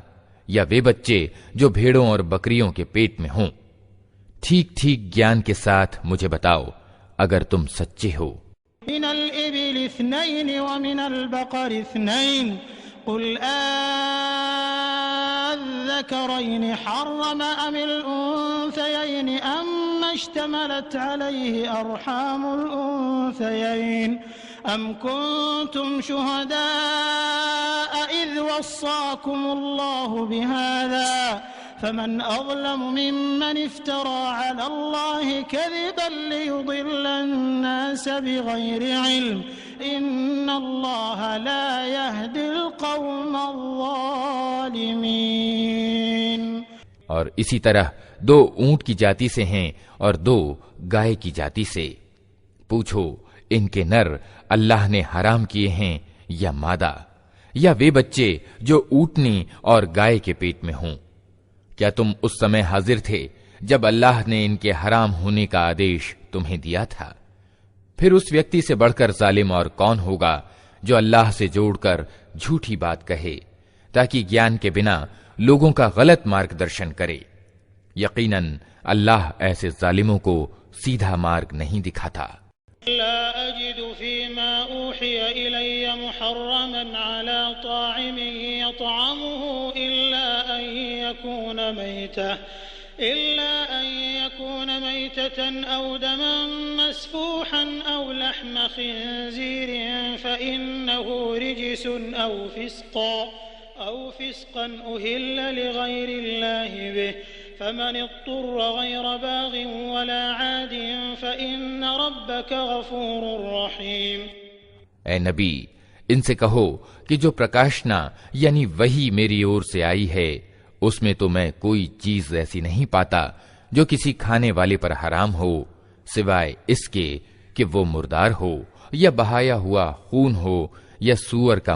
[SPEAKER 3] یا وہ بچے جو بھیڑوں اور بکریوں کے پیٹ میں ہوں۔ ٹھیک ٹھیک گیان کے ساتھ مجھے بتاؤ اگر تم سچے ہو۔
[SPEAKER 4] من الإبل 2 ومن البقر 2 قل الذكرين حرم أم الأنثيين أما اشتملت عليه أرحام الأنثيين أم كنتم شهداء إذ وصاكم الله بهذا فمن أظلم ممن افترى على الله كذبا ليضل الناس بغير علم إن الله لا يهدي القوم الظالمين۔
[SPEAKER 3] اور اسی طرح 2 اونٹ کی جاتی سے ہیں اور 2 گائے کی جاتی سے۔ پوچھو ان کے نر اللہ نے حرام کیے ہیں یا مادہ، یا وہ بچے جو اونٹنی اور گائے کے پیٹ میں ہوں۔ کیا تم اس سمے حاضر تھے جب اللہ نے ان کے حرام ہونے کا آدیش تمہیں دیا تھا؟ پھر اس ویکتی سے بڑھ کر ظالم اور کون ہوگا جو اللہ سے جوڑ کر جھوٹی بات کہے تاکہ گیان کے بنا لوگوں کا غلط مارگ درشن کرے۔ یقیناً اللہ ایسے ظالموں کو سیدھا مارگ نہیں دکھاتا۔
[SPEAKER 4] لا أجد فيما أوحي إلي محرما على طاعم يطعمه إلا أن يكون ميتة أو دما مسفوحا أو لحم خنزير فإنه رجس أو فسقا أهل لغير الله به فمن اضطر غير باغ ولا عاد فإن ربك غفور رحيم۔
[SPEAKER 3] اے نبی، ان سے کہو کہ جو پرکاشنا یعنی وہی میری اور سے آئی ہے، اس میں تو میں کوئی چیز ایسی نہیں پاتا جو کسی کھانے والے پر حرام ہو، سوائے اس کے کہ وہ مردار ہو، یا بہایا ہوا خون ہو، یا سور کا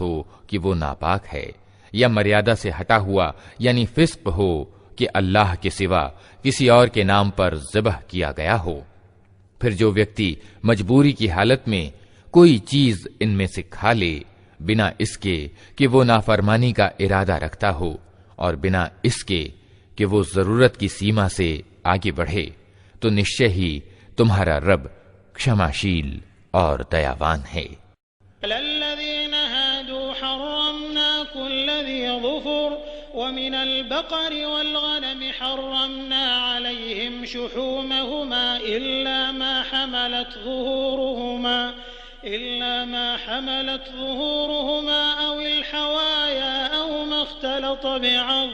[SPEAKER 3] ہو کہ وہ ناپاک ہے، یا مریادہ سے ہٹا ہوا یعنی فسق ہو کہ اللہ کے سوا کسی اور کے نام پر ذبح کیا گیا ہو۔ پھر جو ویکتی مجبوری کی حالت میں کوئی چیز ان میں سے کھا لے بنا اس کے کہ وہ نافرمانی کا ارادہ رکھتا ہو، اور بنا اس کے کہ وہ ضرورت کی سیما سے آگے بڑھے، تو نشچے ہی تمہارا رب کشماشیل اور دیاوان ہے۔
[SPEAKER 4] الذين هادوا حرمنا كل ذي ظفر ومن البقر والغنم حرمنا عليهم شحومهما إلا ما حملت ظهورهما أو الحوايا أو ما اختلط بعظم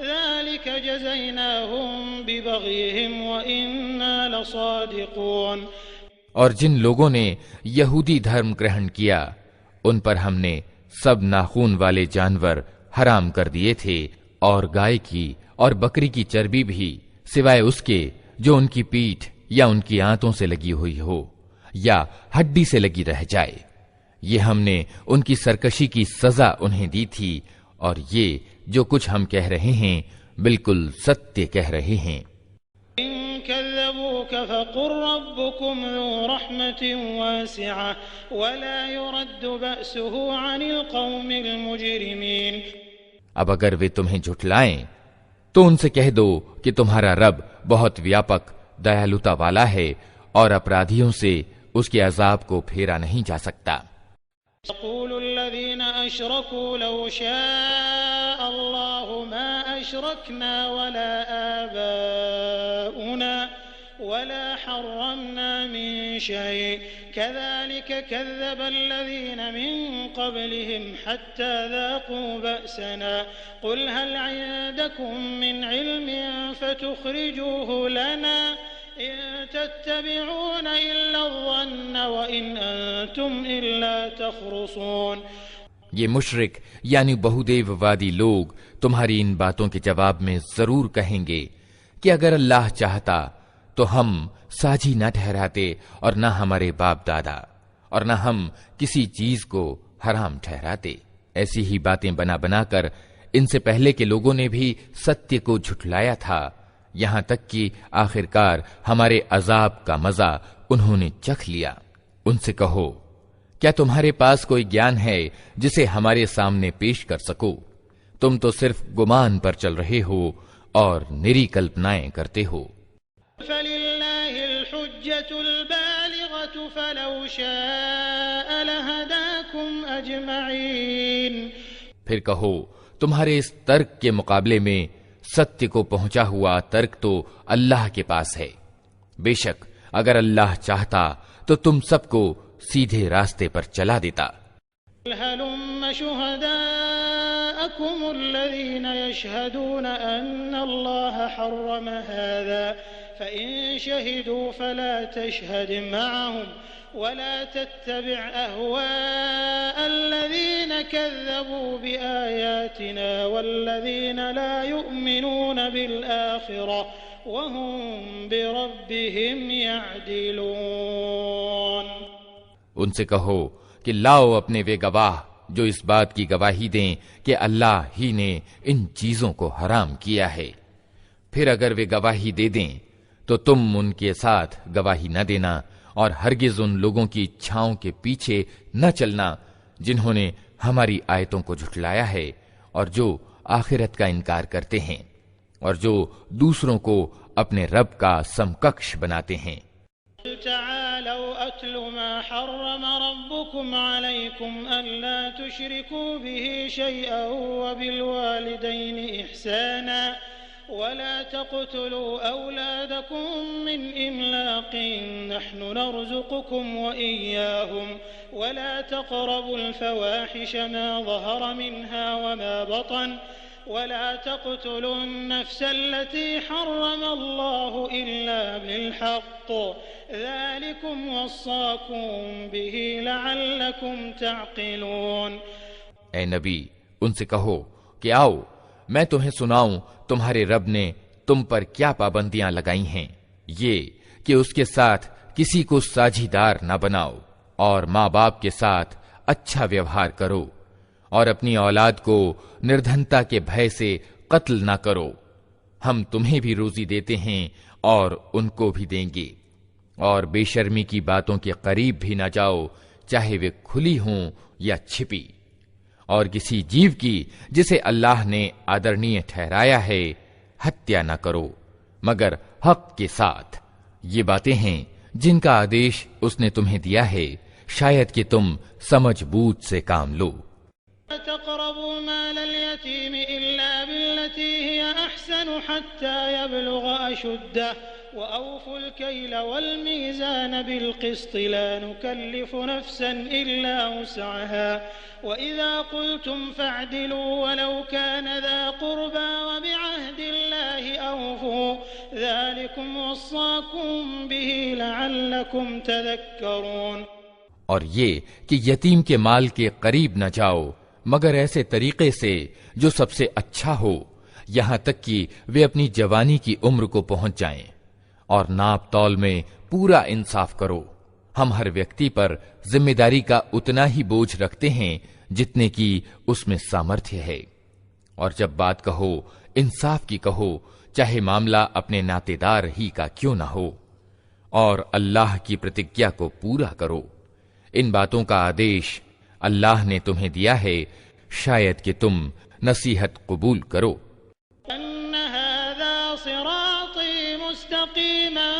[SPEAKER 4] ذلك جزيناهم ببغيهم وإنا لصادقون۔
[SPEAKER 3] اور جن لوگوں نے یہودی دھرم گرہن کیا ان پر ہم نے سب ناخون والے جانور حرام کر دیے تھے، اور گائے کی اور بکری کی چربی بھی، سوائے اس کے جو ان کی پیٹھ یا ان کی آنتوں سے لگی ہوئی ہو یا ہڈی سے لگی رہ جائے۔ یہ ہم نے ان کی سرکشی کی سزا انہیں دی تھی، اور یہ جو کچھ ہم کہہ رہے ہیں بالکل ستیہ کہہ رہے ہیں۔
[SPEAKER 4] كذبوك فقل ربكم ذو رحمة واسعة ولا يرد بأسه عن القوم المجرمين۔
[SPEAKER 3] اب اگر وہ تمہیں جھٹلائیں تو ان سے کہہ دو کہ تمہارا رب بہت ویاپک دیالوتا والا ہے، اور اپرادھیوں سے اس کے عذاب کو پھیرا نہیں جا سکتا۔
[SPEAKER 4] يقول الذين أشركوا لو شاء الله ما أشركنا ولا آباؤنا ولا حرمنا من شيء كذلك كذب الذين من قبلهم حتى ذاقوا بأسنا قل هل عندكم من علم فتخرجوه لنا إن تتبعون إلا الظن وإن أنتم إلا تخرصون۔
[SPEAKER 3] یہ مشرک یعنی بہودیو وادی لوگ تمہاری ان باتوں کے جواب میں ضرور کہیں گے کہ اگر اللہ چاہتا تو ہم ساجی نہ ٹھہراتے اور نہ ہمارے باپ دادا اور نہ ہم کسی چیز کو حرام ٹھہراتے۔ ایسی ہی باتیں بنا بنا کر ان سے پہلے کے لوگوں نے بھی ستیہ کو جھٹلایا تھا، یہاں تک کہ آخرکار ہمارے عذاب کا مزہ انہوں نے چکھ لیا۔ ان سے کہو کیا تمہارے پاس کوئی گیان ہے جسے ہمارے سامنے پیش کر سکو؟ تم تو صرف گمان پر چل رہے ہو اور نری کلپنائیں کرتے ہو۔
[SPEAKER 4] فَلِلَّهِ الْحُجَّةُ الْبَالِغَةُ فَلَوْ شَاءَ لَهَدَاكُمْ أَجْمَعِينَ۔
[SPEAKER 3] پھر کہو تمہارے اس ترک کے مقابلے میں ستیہ کو پہنچا ہوا ترک تو اللہ کے پاس ہے، بے شک اگر اللہ چاہتا تو تم سب کو سیدھے راستے پر چلا دیتا۔
[SPEAKER 4] هلم شهداءكم الذين يشهدون أن الله حرم هذا فإن شهدوا فلا تشهد معهم ولا تتبع أهواء الذين كذبوا بآياتنا والذين لا يؤمنون بالآخرة وهم بربهم يعدلون۔
[SPEAKER 3] ان سے کہو کہ لاؤ اپنے وہ گواہ جو اس بات کی گواہی دیں کہ اللہ ہی نے ان چیزوں کو حرام کیا ہے، پھر اگر وہ گواہی دے دیں تو تم ان کے ساتھ گواہی نہ دینا اور ہرگز ان لوگوں کی اچھاؤں کے پیچھے نہ چلنا جنہوں نے ہماری آیتوں کو جھٹلایا ہے اور جو آخرت کا انکار کرتے ہیں اور جو دوسروں کو اپنے رب کا سمککش بناتے ہیں۔
[SPEAKER 4] تعالوا أتل ما حرم ربكم عليكم ألا تشركوا به شيئا وبالوالدين إحسانا ولا تقتلوا أولادكم من إملاق نحن نرزقكم وإياهم ولا تقربوا الفواحش ما ظهر منها وما بطن ولا تقتلوا النفس التي حرم الله إلا بالحق ذلكم وصاكم به لعلكم تعقلون۔
[SPEAKER 3] اے نبی ان سے کہو کہ آؤ میں تمہیں سناؤں تمہارے رب نے تم پر کیا پابندیاں لگائی ہیں، یہ کہ اس کے ساتھ کسی کو ساجھیدار نہ بناؤ اور ماں باپ کے ساتھ اچھا ویوہار کرو اور اپنی اولاد کو نردھنتا کے بھے سے قتل نہ کرو، ہم تمہیں بھی روزی دیتے ہیں اور ان کو بھی دیں گے، اور بے شرمی کی باتوں کے قریب بھی نہ جاؤ چاہے وہ کھلی ہوں یا چھپی، اور کسی جیو کی جسے اللہ نے آدرنیہ ٹھہرایا ہے ہتیا نہ کرو مگر حق کے ساتھ۔ یہ باتیں ہیں جن کا آدیش اس نے تمہیں دیا ہے، شاید کہ تم سمجھ بوجھ سے کام لو۔
[SPEAKER 4] تقربوا مال اليتيم إلا بالتي هي أحسن حتى يبلغ أشده وأوفوا الكيل والميزان بالقسط لا نكلف نفسا إلا وسعها وإذا قلتم فاعدلوا ولو كان ذا قربى وبعهد الله أوفوا ذلكم وصاكم به لعلكم تذكرون۔
[SPEAKER 3] اور یہ کہ یتیم کے مال کے قریب نہ جاؤ مگر ایسے طریقے سے جو سب سے اچھا ہو، یہاں تک کہ وہ اپنی جوانی کی عمر کو پہنچ جائیں، اور ناپ تول میں پورا انصاف کرو۔ ہم ہر ویکتی پر ذمہ داری کا اتنا ہی بوجھ رکھتے ہیں جتنے کی اس میں سامرتھیہ ہے، اور جب بات کہو انصاف کی کہو، چاہے معاملہ اپنے ناطے دار ہی کا کیوں نہ ہو، اور اللہ کی پرتجھیا کو پورا کرو۔ ان باتوں کا آدیش اللہ نے تمہیں دیا ہے، شاید کہ تم نصیحت قبول کرو۔
[SPEAKER 4] ان هذا صراطی مستقیما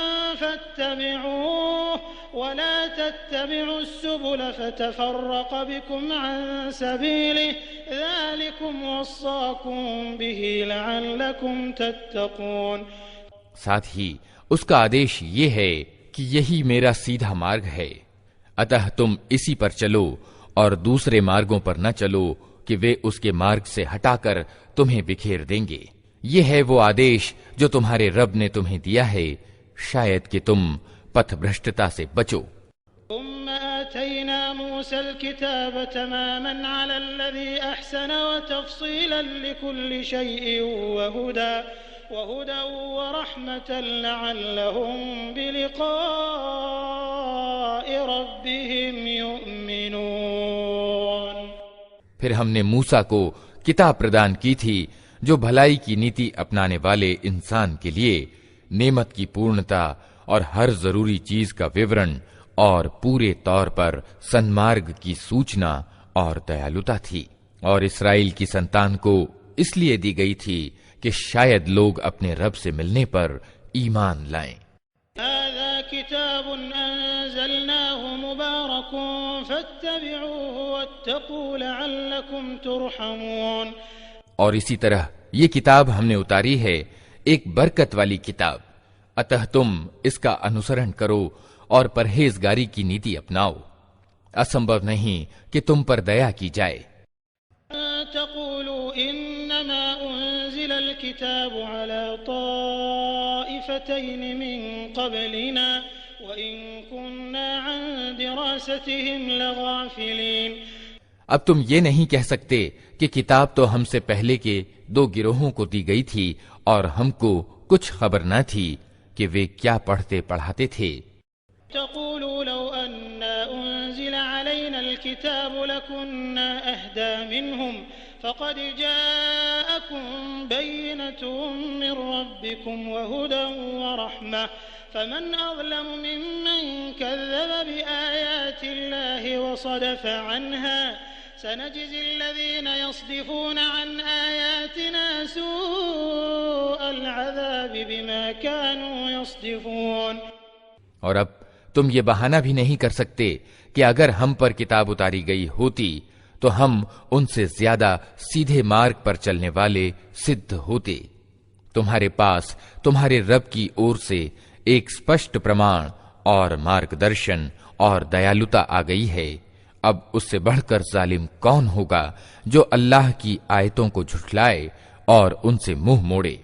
[SPEAKER 4] فاتبعوه ولا تتبعوا السبل فتفرق بكم عن سبيله ذلكم وصاكم به لعلكم تتقون۔
[SPEAKER 3] ساتھ ہی اس کا آدیش یہ ہے کہ یہی میرا سیدھا مارگ ہے، اتہ تم اسی پر چلو اور دوسرے مارگوں پر نہ چلو کہ وہ اس کے مارگ سے ہٹا کر تمہیں بکھیر دیں گے۔ یہ ہے وہ آدیش جو تمہارے رب نے تمہیں دیا ہے، شاید کہ تم پتھ بھرشٹتا سے بچو۔
[SPEAKER 4] ثم آتينا موسى الكتاب تماما على الذي أحسن وتفصيلا لكل شيء وهدى ورحمة لعلهم بلقاء ربهم يؤمنون۔
[SPEAKER 3] پھر ہم نے موسیٰ کو کتاب پردان کی تھی جو بھلائی کی نیتی اپنانے والے انسان کے لیے نعمت کی پورنتا اور ہر ضروری چیز کا وورن اور پورے طور پر سنمارگ کی سوچنا اور دیالوتا تھی، اور اسرائیل کی سنتان کو اس لیے دی گئی تھی کہ شاید لوگ اپنے رب سے ملنے پر ایمان لائیں۔
[SPEAKER 4] هذا كتاب أنزلناه مبارك فاتبعوه واتقوا لعلكم ترحمون۔
[SPEAKER 3] اور اسی طرح یہ کتاب ہم نے اتاری ہے، ایک برکت والی کتاب، اتہ تم اس کا انوسرن کرو اور پرہیزگاری کی نیتی اپناؤ، اسمبھو نہیں کہ تم پر دیا کی جائے۔
[SPEAKER 4] تقولوا انما انزل الكتاب على طائفتين من قبلنا وان كنا عن دراستهم لغافلين۔
[SPEAKER 3] اب تم یہ نہیں کہہ سکتے کہ کتاب تو ہم سے پہلے کے دو گروہوں کو دی گئی تھی اور ہم کو کچھ خبر نہ تھی کہ وہ کیا پڑھتے پڑھاتے تھے۔
[SPEAKER 4] تقولوا لو أنا أنزل علينا الكتاب لكنا أهدى منهم فقد جاءكم بينة من ربكم وهدى ورحمة فمن أظلم ممن كذب بآيات الله وصدف عنها سنجزي الذين يصدفون عن آياتنا سوء العذاب بما كانوا يصدفون۔
[SPEAKER 3] اور اب تم یہ بہانہ بھی نہیں کر سکتے کہ اگر ہم پر کتاب اتاری گئی ہوتی تو ہم ان سے زیادہ سیدھے مارگ پر چلنے والے سدھ ہوتے۔ تمہارے پاس تمہارے رب کی اور سے ایک سپشٹ پرمان اور مارگ درشن اور دیالوتا آ گئی ہے، اب اس سے بڑھ کر ظالم کون ہوگا جو اللہ کی آیتوں کو جھٹلائے اور ان سے منہ موڑے۔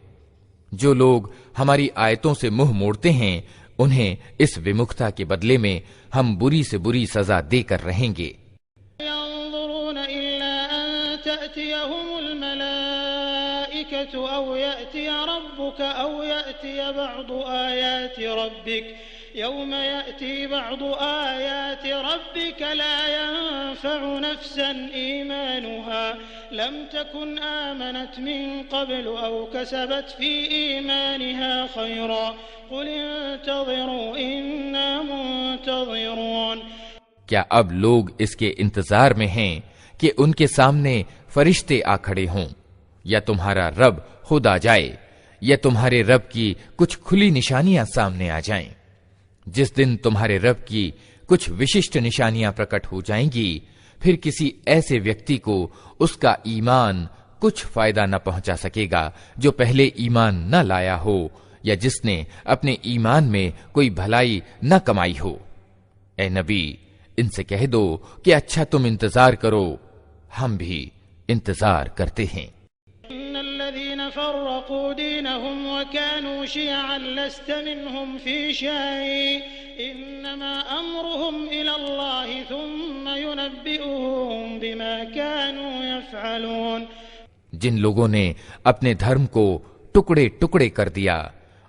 [SPEAKER 3] جو لوگ ہماری آیتوں سے منہ موڑتے ہیں انہیں اس ومکھتا کے بدلے میں ہم بری سے بری سزا دے کر رہیں گے۔
[SPEAKER 4] ينظرون إلا أن تأتيهم الملائكة أو يأتي ربك أو يأتي بعض آيات ربك يوم يأتي بعض آيات ربك لا ينفع نفسا إيمانها لم تكن آمنت من قبل أو كسبت في إيمانها خيرا قل انتظروا إنا منتظرون۔
[SPEAKER 3] کیا اب لوگ اس کے انتظار میں ہیں کہ ان کے سامنے فرشتے آ کھڑے ہوں، یا تمہارا رب خود آ جائے، یا تمہارے رب کی کچھ کھلی نشانیاں سامنے آ جائیں؟ جس دن تمہارے رب کی کچھ وششٹ نشانیاں پرکٹ ہو جائیں گی، پھر کسی ایسے ویکتی کو اس کا ایمان کچھ فائدہ نہ پہنچا سکے گا جو پہلے ایمان نہ لایا ہو یا جس نے اپنے ایمان میں کوئی بھلائی نہ کمائی ہو۔ اے نبی، ان سے کہہ دو کہ اچھا تم انتظار کرو، ہم بھی انتظار کرتے ہیں۔
[SPEAKER 4] ان الذين فرقوا دينهم وكانوا شيعا لست منهم في شيء انما امرهم الى الله ثم ينبئهم بما كانوا يفعلون۔
[SPEAKER 3] جن لوگوں نے اپنے دھرم کو ٹکڑے ٹکڑے کر دیا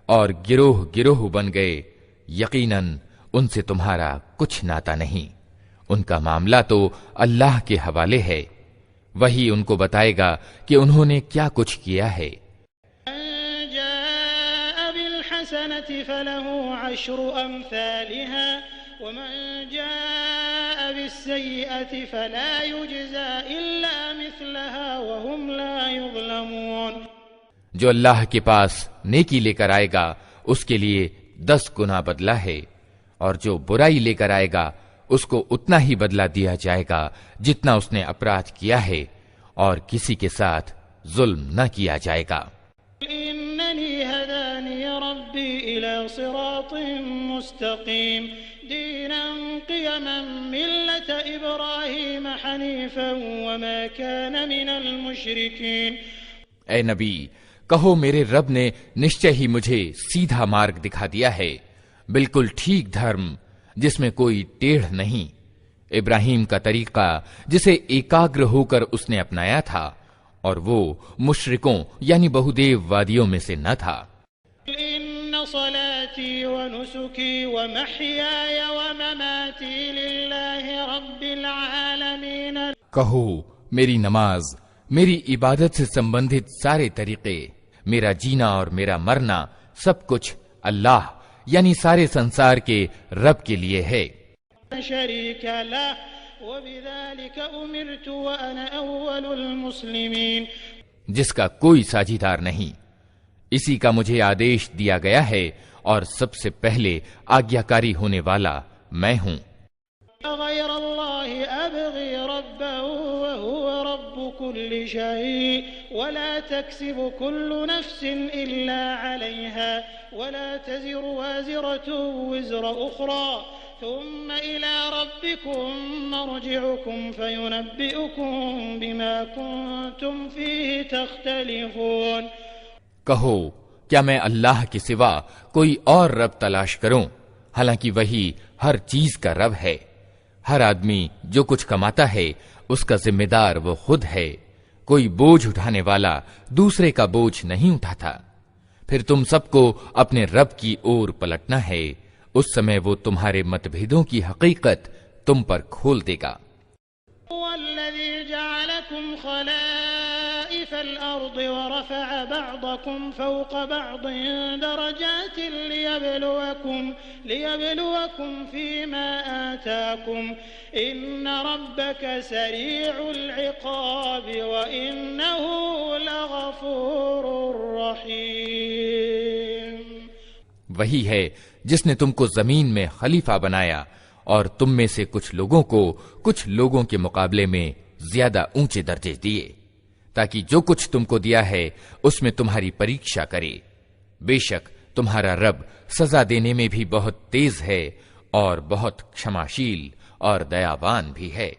[SPEAKER 3] اور گروہ گروہ بن گئے، یقیناً ان سے تمہارا کچھ ناتا نہیں، ان کا معاملہ تو اللہ کے حوالے ہے، وہی ان کو بتائے گا کہ انہوں نے کیا کچھ کیا ہے۔
[SPEAKER 4] من جاء بالحسنة فله عشر أمثالها ومن جاء بالسيئة فلا يجزى إلا مثلها وهم لا يظلمون۔
[SPEAKER 3] جو اللہ کے پاس نیکی لے کر آئے گا اس کے لیے 10 گنا بدلہ ہے، اور جو برائی لے کر آئے گا اس کو اتنا ہی بدلہ دیا جائے گا جتنا اس نے اپرادھ کیا ہے، اور کسی کے ساتھ ظلم نہ کیا جائے گا۔
[SPEAKER 4] إنني هداني ربي إلى صراط مستقيم دينا قيما ملة إبراهيم حنيفا وما كان من المشركين۔
[SPEAKER 3] اے نبی کہو میرے رب نے نشچے ہی مجھے سیدھا مارگ دکھا دیا ہے، بالکل ٹھیک دھرم جس میں کوئی ٹیڑھ نہیں، ابراہیم کا طریقہ جسے ایکاگر ہو کر اس نے اپنایا تھا، اور وہ مشرکوں یعنی بہودیو وادیوں میں سے نہ تھا۔
[SPEAKER 4] إن صلاتي ونسكي ومحياي ومماتي لله رب العالمين۔
[SPEAKER 3] کہو میری نماز، میری عبادت سے سمبندھت سارے طریقے، میرا جینا اور میرا مرنا سب کچھ اللہ یعنی سارے سنسار کے رب کے لیے ہے۔
[SPEAKER 4] شريك له وبذلك أمرت وأنا أول المسلمين۔
[SPEAKER 3] جس کا کوئی ساجیدار نہیں، اسی کا مجھے آدیش دیا گیا ہے اور سب سے پہلے آگیاکاری ہونے والا میں ہوں۔
[SPEAKER 4] غير الله أبغي ربا وهو رب كل شيء ولا تكسب كل نفس إلا عليها ولا تزر وازرة وزر أخرى ثم إلى ربكم مرجعكم فينبئكم بما كنتم فيه تختلفون۔
[SPEAKER 3] کہو کیا میں اللہ کے سوا کوئی اور رب تلاش کروں، حالانکہ وہی ہر چیز کا رب ہے۔ ہر آدمی جو کچھ کماتا ہے اس کا ذمہ دار وہ خود ہے، کوئی بوجھ اٹھانے والا دوسرے کا بوجھ نہیں اٹھاتا۔ پھر تم سب کو اپنے رب کی اور پلٹنا ہے، اس سمے وہ تمہارے متبھیدوں کی حقیقت تم پر کھول دے گا۔
[SPEAKER 4] والذي جعلكم خلائف الأرض ورفع بعضكم فوق بعض درجات ليبلوكم فيما آتاكم إن ربك سريع العقاب وإنه لغفور رحيم۔
[SPEAKER 3] وہی ہے جس نے تم کو زمین میں خلیفہ بنایا اور تم میں سے کچھ لوگوں کو کچھ لوگوں کے مقابلے میں زیادہ اونچے درجے دیے، تاکہ جو کچھ تم کو دیا ہے اس میں تمہاری پریکشا کرے۔ بے شک تمہارا رب سزا دینے میں بھی بہت تیز ہے اور بہت کشماشیل اور دیابان بھی ہے۔